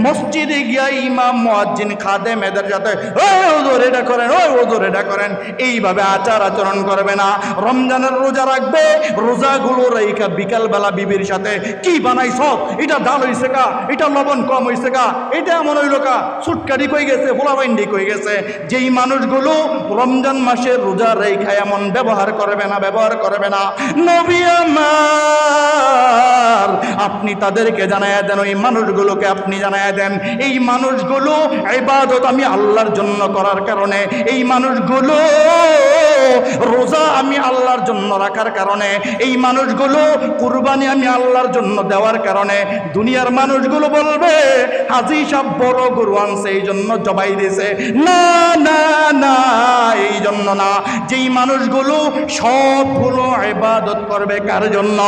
মসজিদে গিয়া ইমাম মুয়াজ্জিন খাদেম এদের সাথে ওই হুজুর এটা করেন, ওই হুজুর এটা করেন, এইভাবে আচার আচরণ করবে না। রমজানের রোজা রাখবে, রোজাগুলো রাইখা বিকালবেলা বিবির সাথে কি বানাইছ, এটা ডাল হইছে কা, এটা লবণ কম হইছে কা, এটা এমন হইল কা, সুটকাটি কই গেছে, ফোলাবাইন্ডি কই গেছে। যেই মানুষগুলো রমজান মাসে রোজা রাইখা এমন ব্যবহার করবে না, ব্যবহার করবে না, নবী আমার আপনি তাদেরকে জানায়া দেন, ওই মানুষগুলোকে আপনি জানায়া দেন, এই মানুষগুলো ইবাদত আমি আল্লাহর জন্য করার কারণে, এই মানুষগুলো রোজা আমি আল্লাহর জন্য রাখার কারণে, এই মানুষগুলো কুরবানি আমি আল্লাহর জন্য দেওয়ার কারণে, দুনিয়ার মানুষগুলো বলবে হাজী সাহেব বড় গরু আনছে এই জন্য জবাই দিয়েছে, না না না, এই জন্য না। যেই মানুষগুলো সবগুলো ইবাদত করবে কার জন্য?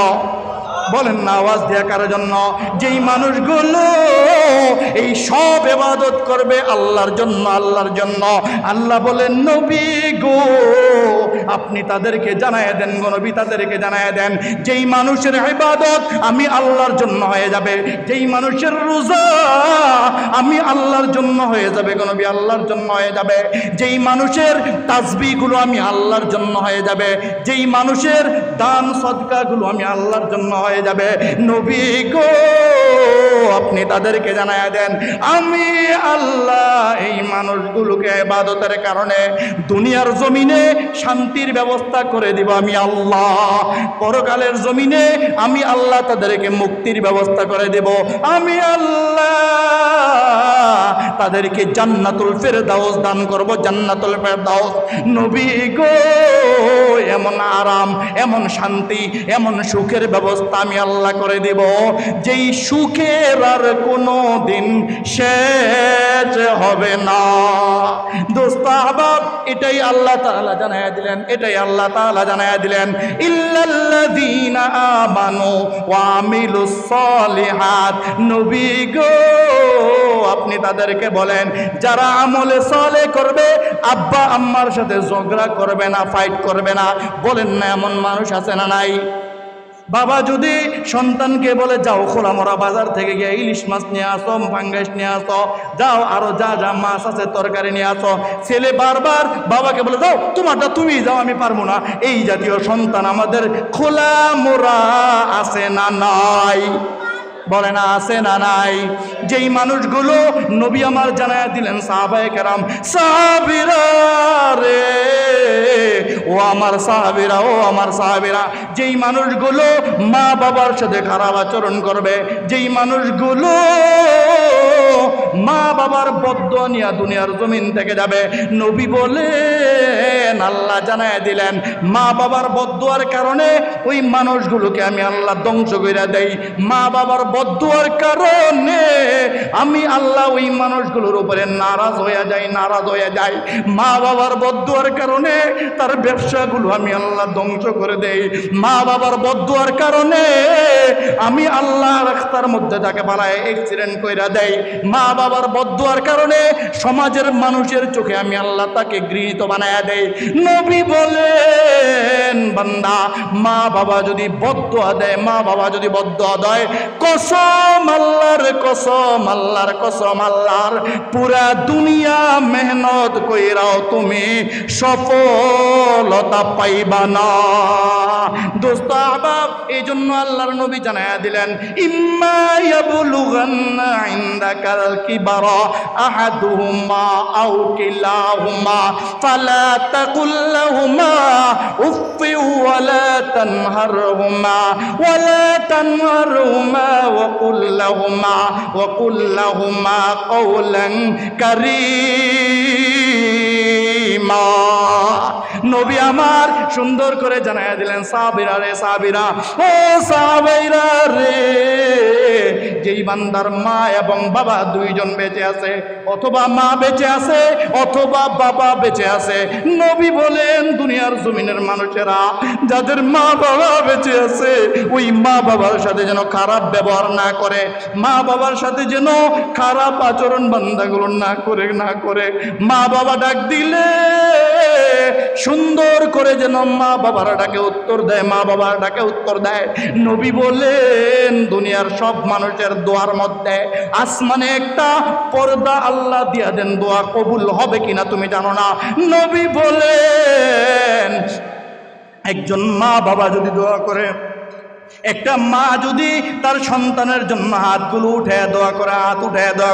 বলেন না, আওয়াজ দেয়া কার জন্য? যেই মানুষগুলো এই সব ইবাদত করবে আল্লাহর জন্য, আল্লাহর জন্য। আল্লাহ বলেন নবী গো আপনি তাদেরকে জানায়া দেন গো নবী, তাদেরকে জানায়া দেন, যেই মানুষের ইবাদত আমি আল্লাহর জন্য হয়ে যাবে, যেই মানুষের রোজা আমি আল্লাহর জন্য হয়ে যাবে গো নবী, আল্লাহর জন্য হয়ে যাবে, যেই মানুষের তাসবিহগুলো আমি আল্লাহর জন্য হয়ে যাবে, যেই মানুষের দান সদকাগুলো আমি আল্লাহর জন্য হয়ে যাবে, নবী গো আপনি তাদেরকে জানায়া দেন, আমি আল্লাহ এই মানুষগুলোকে ইবাদতের কারণে দুনিয়ার জমিনে শান্তির ব্যবস্থা করে দিব আমি আল্লাহ, পরকালের জমিনে আমি আল্লাহ তাদেরকে মুক্তির ব্যবস্থা করে দেব আমি আল্লাহ, তাদেরকে জান্নাতুল ফেরদাউস দান করব, জান্নাতুল ফেরদাউস। নবী গো এমন আরাম, এমন শান্তি, এমন সুখের ব্যবস্থা আমি আল্লাহ করে দেব, যেই সুখের আর কোনো দিন শেষ হবে না। দোস্ত আহবাব, এটাই আল্লাহ তাআলা জানায়া দিলেন, এটাই আল্লাহ তাআলা জানায়া দিলেন, ইল্লাল্লাযীনা আমানু ওয়া আমিলুস সালিহাত। নবী গো আপনি তাদেরকে বলেন, যারা আমলে সালেহ করবে, আব্বা আম্মার সাথে ঝগড়া করবে না, ফাইট করবে না। বলেন না, এমন মানুষ আছে না নাই? বাবা যদি সন্তানকে বলে যাও খোলামরা বাজার থেকে গিয়ে ইলিশ মাছ নিয়ে আসো, পাঙ্গাস নিয়ে আসো, যাও আরো যা যা মাছ আছে তরকারি নিয়ে আসো, ছেলে বারবার বাবাকে বলে যাও তোমারটা তুমি যাও, আমি পারবো না। এই জাতীয় সন্তান আমাদের খোলামরা আছে না নাই? বলে না, আছে না নাই? যেই মানুষগুলো নবী আমার জানায়া দিলেন সাহাবায়ে কেরাম, সাহাবীরা রে, ও আমার সাহাবীরা, ও আমার সাহাবীরা, যেই মানুষগুলো মা বাবার সাথে খারাপ আচরণ করবে, যেই মানুষগুলো মা বাবার বদদুয়া নিয়ে দুনিয়ার জমিন থেকে যাবে। নবী বলেন, আল্লাহ জানায় দিলেন, মা বাবার বদদুয়ার কারণে ওই মানুষগুলোকে আমি আল্লাহ ধ্বংস করে দেই। মা বাবার বদদুয়ার কারণে আমি আল্লাহ ওই মানুষগুলোর উপরে নারাজ হয়ে যাই। মা বাবার বদদুয়ার কারণে তার ব্যবসাগুলো আমি আল্লাহ ধ্বংস করে দেই। মা বাবার বদদুয়ার কারণে আমি আল্লাহ রাস্তার মধ্যে তাকে পালায় অ্যাক্সিডেন্ট কইরা দেই। মা বাবার বদদুয়ার কারণে সমাজের মানুষের চোখে আমি আল্লাহ তাকে গৃহীত বানায়া দেই। নবী বলেন, বান্দা মা বাবা যদি বদদুয়া দেয়, মা বাবা যদি বদদুয়া দেয়, কসম আল্লাহর কসম আল্লাহর, পুরা দুনিয়া মেহনত কইরাও তুমি সফলতা পাইবা না। দোস্ত আহবাব, এই জন্য আল্লাহর নবী জানায়া দিলেন, ইম্মা ইয়াবলুগান্না ইনদাকাল কিবারা আহাদুহুমা আও কিলাহুমা ফালা তাকুল লাহুমা উফফি ওয়ালা তানহারহুমা ওয়া কুল লাহুমা কওলান কারীমা। নবী আমার সুন্দর করে জানায়া দিলেন, সাহাবীরা রে, সাহাবীরা, ও সাহাবীরা রে, যেই বান্দার মা এবং বাবা দুইজন বেঁচে আছে, অথবা মা বেঁচে আছে অথবা বাবা বেঁচে আছে, নবী বলেন দুনিয়ার জমিনের মানুষেরা যাদের মা বাবা বেঁচে আছে ওই মা বাবার সাথে যেন খারাপ ব্যবহার না করে, মা বাবার সাথে যেন খারাপ আচরণ বান্দাগুলো না করে মা বাবা ডাক দিলে সুন্দর করে যেন মা বাবার ডাকে উত্তর দেয়, মা বাবার ডাকে উত্তর দেয়। নবী বলেন দুনিয়ার সব মানুষের দোয়ার মধ্যে আসমানে একটা পর্দা আল্লাহ দিয়া দেন, দোয়া কবুল হবে কিনা তুমি জানো না। নবী বলেন একজন মা বাবা যদি দোয়া করে, একটা মা যদি তার সন্তানের জন্য হাতগুলো উঠে দোয়া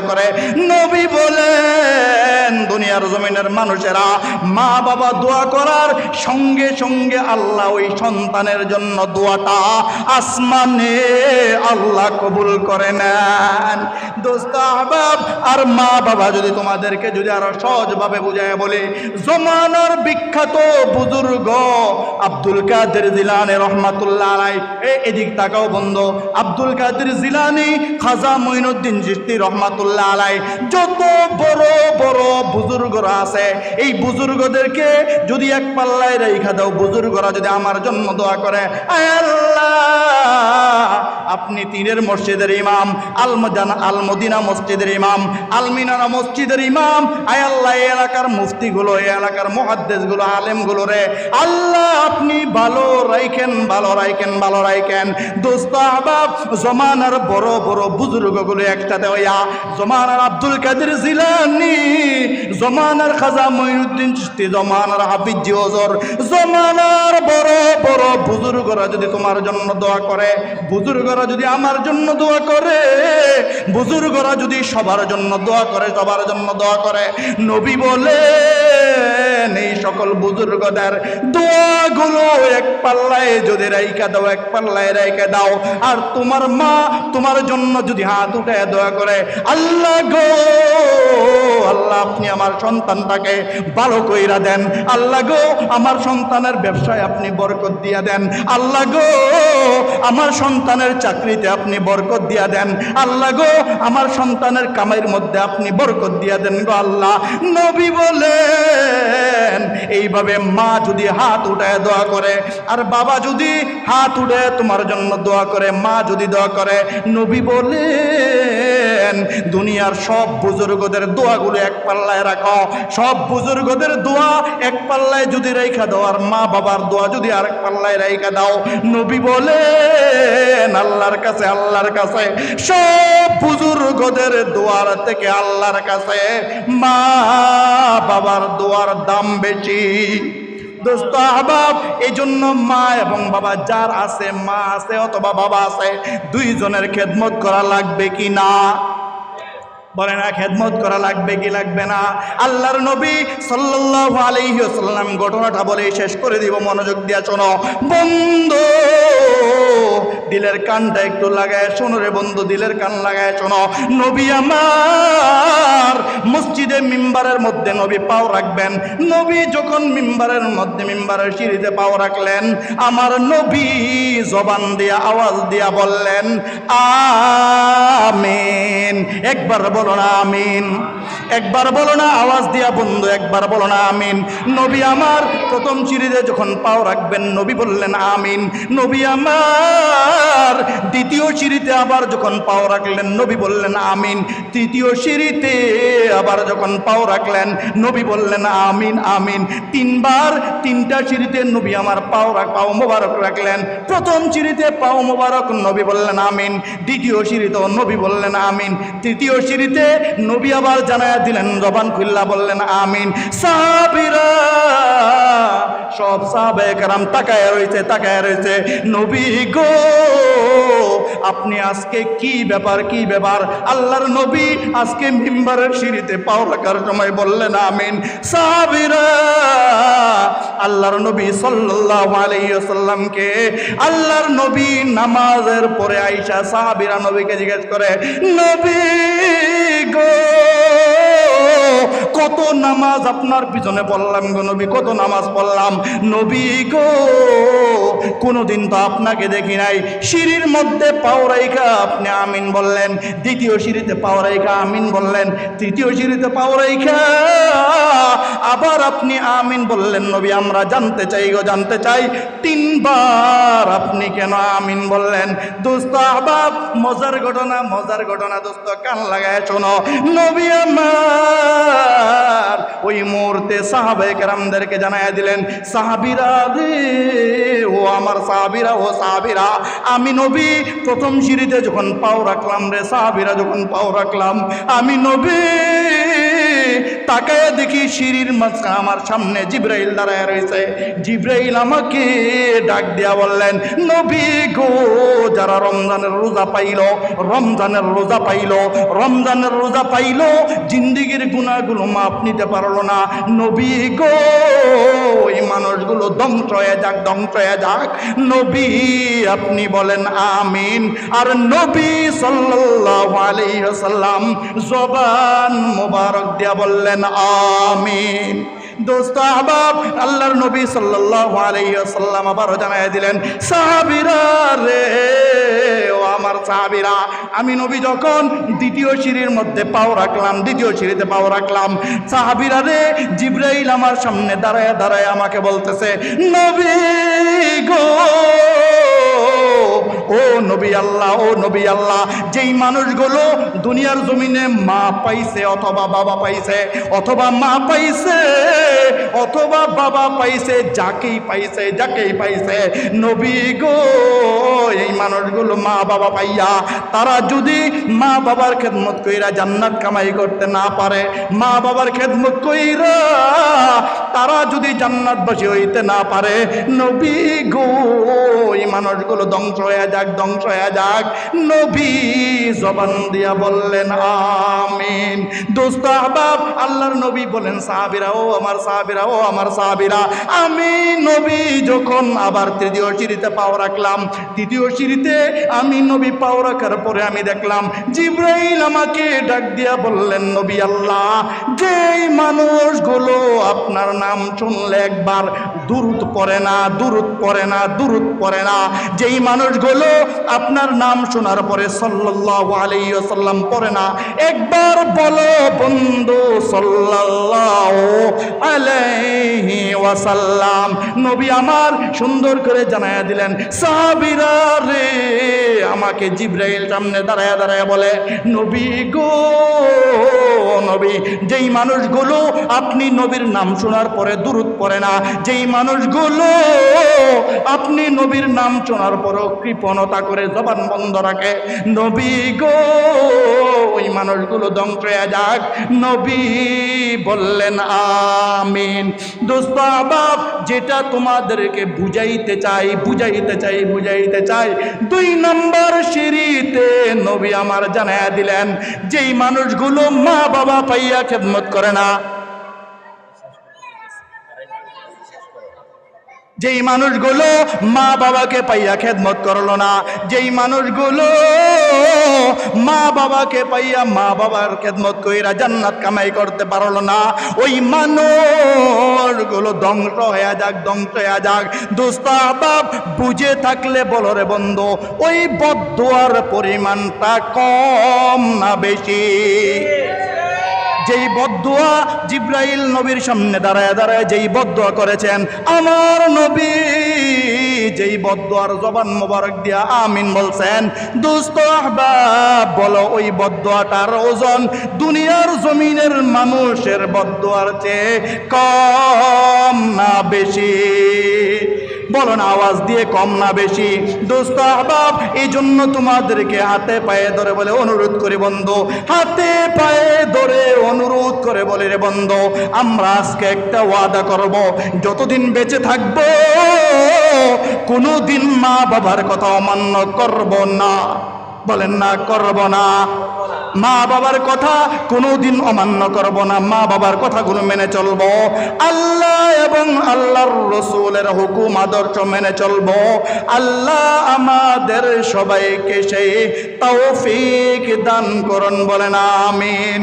করে, নবী বলেন দুনিয়ার জমিনের মানুষেরা মা বাবা দোয়া করার সঙ্গে সঙ্গে আল্লাহ ওই সন্তানের জন্য দোয়াটা আসমানে আল্লাহ কবুল করে নেন। দোস্ত আহবাব, আর মা বাবা যদি তোমাদেরকে যদি আরো সহজভাবে বুঝায় বলে, জমানার বিখ্যাত বুজুর্গ আব্দুল কাদের জিলানী রহমাতুল্লাহ আলাইহি, এদিক তাকাও বন্ধু, আব্দুল কাদের জিলানী, খাজা মঈনুদ্দিন চিশতি রহমাতুল্লাহ আলাইহি, যত বড় বড় বুজুর্গরা আছে এই বুজুর্গদেরকে যদি এক পাল্লায় রেখা দাও, বুজুর্গরা যদি আমার জন্য দোয়া করে, আল্লাহ আপনি তিনের মসজিদের ইমাম, আল মদিনা মসজিদের ইমাম, আল মিনারা মসজিদের ইমাম, আয় আল্লাহ এই এলাকার মুফতিগুলো, এই এলাকার মুহাদ্দিসগুলো, আলেমগুলো রে আল্লাহ আপনি ভালো রাখেন। দোস্ত আহবাব, জমানার বড় বড় বুজুর্গগুলো একসাথে হইয়া, জমানার আব্দুল কাদের জিলানী, জমানার খাজা মঈনুদ্দিন চিশতি, জমানার হাফিজ হুজুর, জমানার বড় বড় বুজুর্গরা যদি তোমার জন্য দোয়া করে, বুজুর্গরা যদি আমার জন্য দোয়া করে, বুজুর্গরা যদি সবার জন্য দোয়া করে, নবী বলেন এই সকল বুজুর্গদের দোয়াগুলো এক পাল্লায় যদি রেখে দাও, আর তোমার মা তোমার জন্য যদি হাত উঠে দোয়া করে, আল্লাহ গো, আল্লাহ আপনি আমার সন্তানটাকে ভালো কইরা দেন, আল্লাহ গো আমার সন্তানের ব্যবসায় আপনি বরকত দিয়া দেন, আল্লাহ গো আমার সন্তানের চাকরিতে আপনি বরকত দিয়া দেন, আল্লাহ গো আমার সন্তানের কামাইয়ের মধ্যে আপনি বরকত দিয়া দেন গো আল্লাহ। নবী বলেন এইভাবে মা যদি হাত উঠায় দোয়া করে, আর বাবা যদি হাত উঠে তোমার জন্য দোয়া করে, মা যদি দোয়া করে, নবী বলেন দুনিয়ার সব বুজুর্গদের দোয়াগুলো এক পাল্লায় রাখো, সব বুজুর্গদের দোয়া এক পাল্লায় যদি রেখা দাও, আর মা বাবার দোয়া যদি আরেক পাল্লায় রেখা দাও, নবী বলেন আল্লাহর কাছে সব বুজুর্গদের দোয়ার থেকে আল্লাহর কাছে মা বাবার দোয়ার দাম বেশি। দোস্ত আহবাব, এই জন্য মা এবং বাবা যার আছে, মা আছে অথবা বাবা আছে, দুইজনের খেদমত করা লাগবে কি না? বলে না, খেদমত করা লাগবে কি লাগবে না? আল্লাহর নবী সাল্লাল্লাহু আলাইহি ওয়াসাল্লাম ঘটনাটা বলে শেষ করে দিব, মনোযোগ দিয়ে শোনো বন্ধু। দিলের কানটা একটু লাগায় শোনো রে বন্ধু, দিলের কান লাগায় শোনো। নবী আমার মসজিদে মিম্বারের মধ্যে নবী পাও রাখবেন। নবী যখন মিম্বারের মধ্যে মিম্বারের সিঁড়িতে পাও রাখলেন, আমার নবী জবান দিয়া আওয়াজ দিয়া বললেন আমিন। একবার বলো না আমিন, একবার বলো না আওয়াজ দিয়া বন্ধু, একবার বলো না আমিন। নবী আমার প্রথম সিঁড়িতে যখন পাও রাখবেন নবী বললেন আমিন। নবী আমার দ্বিতীয় সিঁড়িতে আবার যখন পাও রাখলেন নবী বললেন আমিন। তৃতীয় সিঁড়িতে আবার যখন পাও রাখলেন নবী বললেন আমিন আমিন। তিনবার তিনটা সিঁড়িতে নবী আমার পাও মোবারক রাখলেন। প্রথম সিঁড়িতে পাও মোবারক নবী বললেন আমিন, দ্বিতীয় সিঁড়িতেও নবী বললেন আমিন, তৃতীয় সিঁড়িতে নবী আবার জানায়া দিলেন, জবান খুল্লা বললেন আমিন। সাহাবীরা সব সাহাবায়ে কেরাম তাকায় রয়েছে, তাকায় রয়েছে। নবী গো আপনি আজকে কি ব্যাপার, কি ব্যাপার? আল্লাহর নবী আজকে মিম্বারের সিঁড়িতে পাও রাখার সময় বললেন আমিন। সাহাবীরা আল্লাহর নবী সাল্লাল্লাহু আলাইহি ওয়াসাল্লামকে, আল্লাহর নবী নামাজের পরে আয়েশা সাহাবীরা নবীকে জিজ্ঞেস করে, নবী গো কত নামাজ আপনার পিছনে পড়লাম গো নবী, কত নামাজ পড়লাম নবী গো, কোনোদিন তো আপনাকে দেখি নাই সিঁড়ির মধ্যে পাও রাইখা আপনি আমিন বললেন, দ্বিতীয় সিঁড়িতে পাও রাইখা আমিন বললেন, তৃতীয় সিঁড়িতে পাও রাইখা আবার আপনি আমিন বললেন। নবী আমরা জানতে চাই গো, জানতে চাই তিনবার আপনি কেন আমিন বললেন? দোস্ত আহবাব মজার ঘটনা, মজার ঘটনা দোস্ত, কান লাগায় শোনো। নবী আমার ওই মুহূর্তে সাহাবায়ে কেরামদেরকে জানায়া দিলেন, সাহাবীরা রে ও আমার সাহাবীরা, ও সাহাবীরা আমি নবী প্রথম সিঁড়িতে যখন পাও রাখলাম রে, সাহাবীরা যখন পাও রাখলাম আমি নবী তাকায় দেখি সিঁড়ির মাঝখানে আমার সামনে জিবরাইল দাঁড়ায় রয়েছে। জিবরাইল আমাকে ডাক দিয়া বললেন, নবী গো যারা রমজানের রোজা পাইল, রমজানের রোজা পাইল, রমজানের রোজা পাইল, জিন্দিগির গুনাহগুলো মাপ নিতে পারলো না, নবী গো ওই মানুষগুলো ধ্বংস হয়ে যাক, ধ্বংস হয়ে যাক। নবী আপনি বলেন আমিন। আর নবী সাল্লাল্লাহু আলাইহি ওয়াসাল্লাম জবান মোবারক দিয়া বললেন আমিন। দোস্ত আহবাব আল্লাহর নবী সাল্লাল্লাহু আলাইহি ওয়াসাল্লাম আবারও জানায় দিলেন, সাহাবীরা রে ও আমার সাহাবীরা আমি নবী যখন দ্বিতীয় সিঁড়ির মধ্যে পাও রাখলাম, দ্বিতীয় সিঁড়িতে পাও রাখলাম, সাহাবীরা রে জিবরাইল আমার সামনে দাঁড়ায় দাঁড়ায় আমাকে বলতেছে, নবী গো ও নবী আল্লাহ, ও নবী আল্লাহ যেই মানুষগুলো দুনিয়ার জমিনে মা পাইছে অথবা বাবা পাইছে, অথবা মা পাইছে অথবা বাবা পাইছে, যাকেই পাইছে, যাকেই পাইছে, নবী গো এই মানুষগুলো মা বাবা পাইয়া তারা যদি মা বাবার খেদমত কইরা জান্নাত কামাই করতে না পারে, মা বাবার খেদমত কইরা তারা যদি জান্নাতবাসী হইতে না পারে, নবী গো এই মানুষগুলো ধ্বংস হয়ে যাক, ধ্বংস হয়ে যাক। নবী জবান দিয়া বললেন আমিন। দোস্ত আহবাব আল্লাহর নবী বলেন, সাহাবীরা ও আমার সাহাবীরা, ও আমার সাহাবীরা আমি নবী যখন আবার তৃতীয় সিঁড়িতে পাও রাখলাম, তৃতীয় সিঁড়িতে আমি নবী পাও রাখার পরে আমি দেখলাম জিবরাইল আমাকে ডাক দিয়া বললেন, নবী আল্লাহ যেই মানুষগুলো আপনার নাম শুনলে একবার দুরূদ পড়ে না, দুরূদ পড়ে না, দুরূদ পড়ে না, যেই মানুষগুলো আপনার নাম শোনার পরে সাল্লাল্লাহু আলাইহি ওয়াসাল্লাম পড়ে না, একবার বলো বন্ধু সাল্লাল্লাহু আলাইহি ওয়াসাল্লাম। নবী আমার সুন্দর করে জানায়া দিলেন, সাহাবীরা রে আমাকে জিবরাইল সামনে দাঁড়ায় দাঁড়ায় বলে, নবী গো নবী যেই মানুষগুলো আপনি নবীর নাম শোনার পরে দুরূদ পড়ে না, যেই মানুষগুলো আপনি নবীর নাম শোনার পরও কৃপণতা করে জবান বন্ধ রাখে, নবী গো ওই মানুষগুলো ধ্বংস হয়ে যাক। নবী বললেন আমিন। দোস্ত আহবাব যেটা তোমাদেরকে বুঝাইতে চাই, বুঝাইতে চাই, বুঝাইতে চাই, 2 নম্বর সিঁড়িতে নবী আমার জানায়া দিলেন যেই মানুষগুলো মা বাবা পাইয়া খেদমত করে না, যেই মানুষগুলো মা বাবাকে পাইয়া খেদমত করলো না, যেই মানুষগুলো মা বাবাকে পাইয়া মা বাবার খেদমত কইরা জান্নাত কামাই করতে পারলো না, ওই মানুষগুলো ধ্বংস হয়ে যাক, ধ্বংস হয়ে যাক। দোস্ত আহবাব, বুঝে থাকলে বলো রে বন্ধু, ওই বদদুয়ার পরিমাণটা কম না বেশি? যেই বদদুয়া জিব্রাইল নবীর সামনে দাঁড়ায় দাঁড়ায় যেই বদদুয়া করেছেন, আমার নবী যেই বদদুয়ার জবান মোবারক দিয়া আমিন বলছেন, দোস্ত আহবাব বলো ওই বদদুয়াটার ওজন দুনিয়ার জমিনের মানুষের বদদুয়ার চেয়ে কম না বেশি? বলো না আওয়াজ দিয়ে, কম না বেশি? দোস্ত আহবাব, এই জন্য তোমাদেরকে হাতে পায়ে ধরে বলে অনুরোধ করি বন্ধু, হাতে পায়ে ধরে অনুরোধ করে বলে রে বন্ধু, আমরা আজকে একটা ওয়াদা করব, যতদিন বেঁচে থাকবো কোনোদিন মা বাবার কথা অমান্য করব না। বলেন না, করব না। মা বাবার কথা কোনোদিন অমান্য করব না, মা বাবার কথাগুলো মেনে চলবো, আল্লাহ এবং আল্লাহর রসুলের হুকুম আদর্শ মেনে চলবো। আল্লাহ আমাদের সবাইকে সেই তৌফিক দান করুন, বলেন আমিন।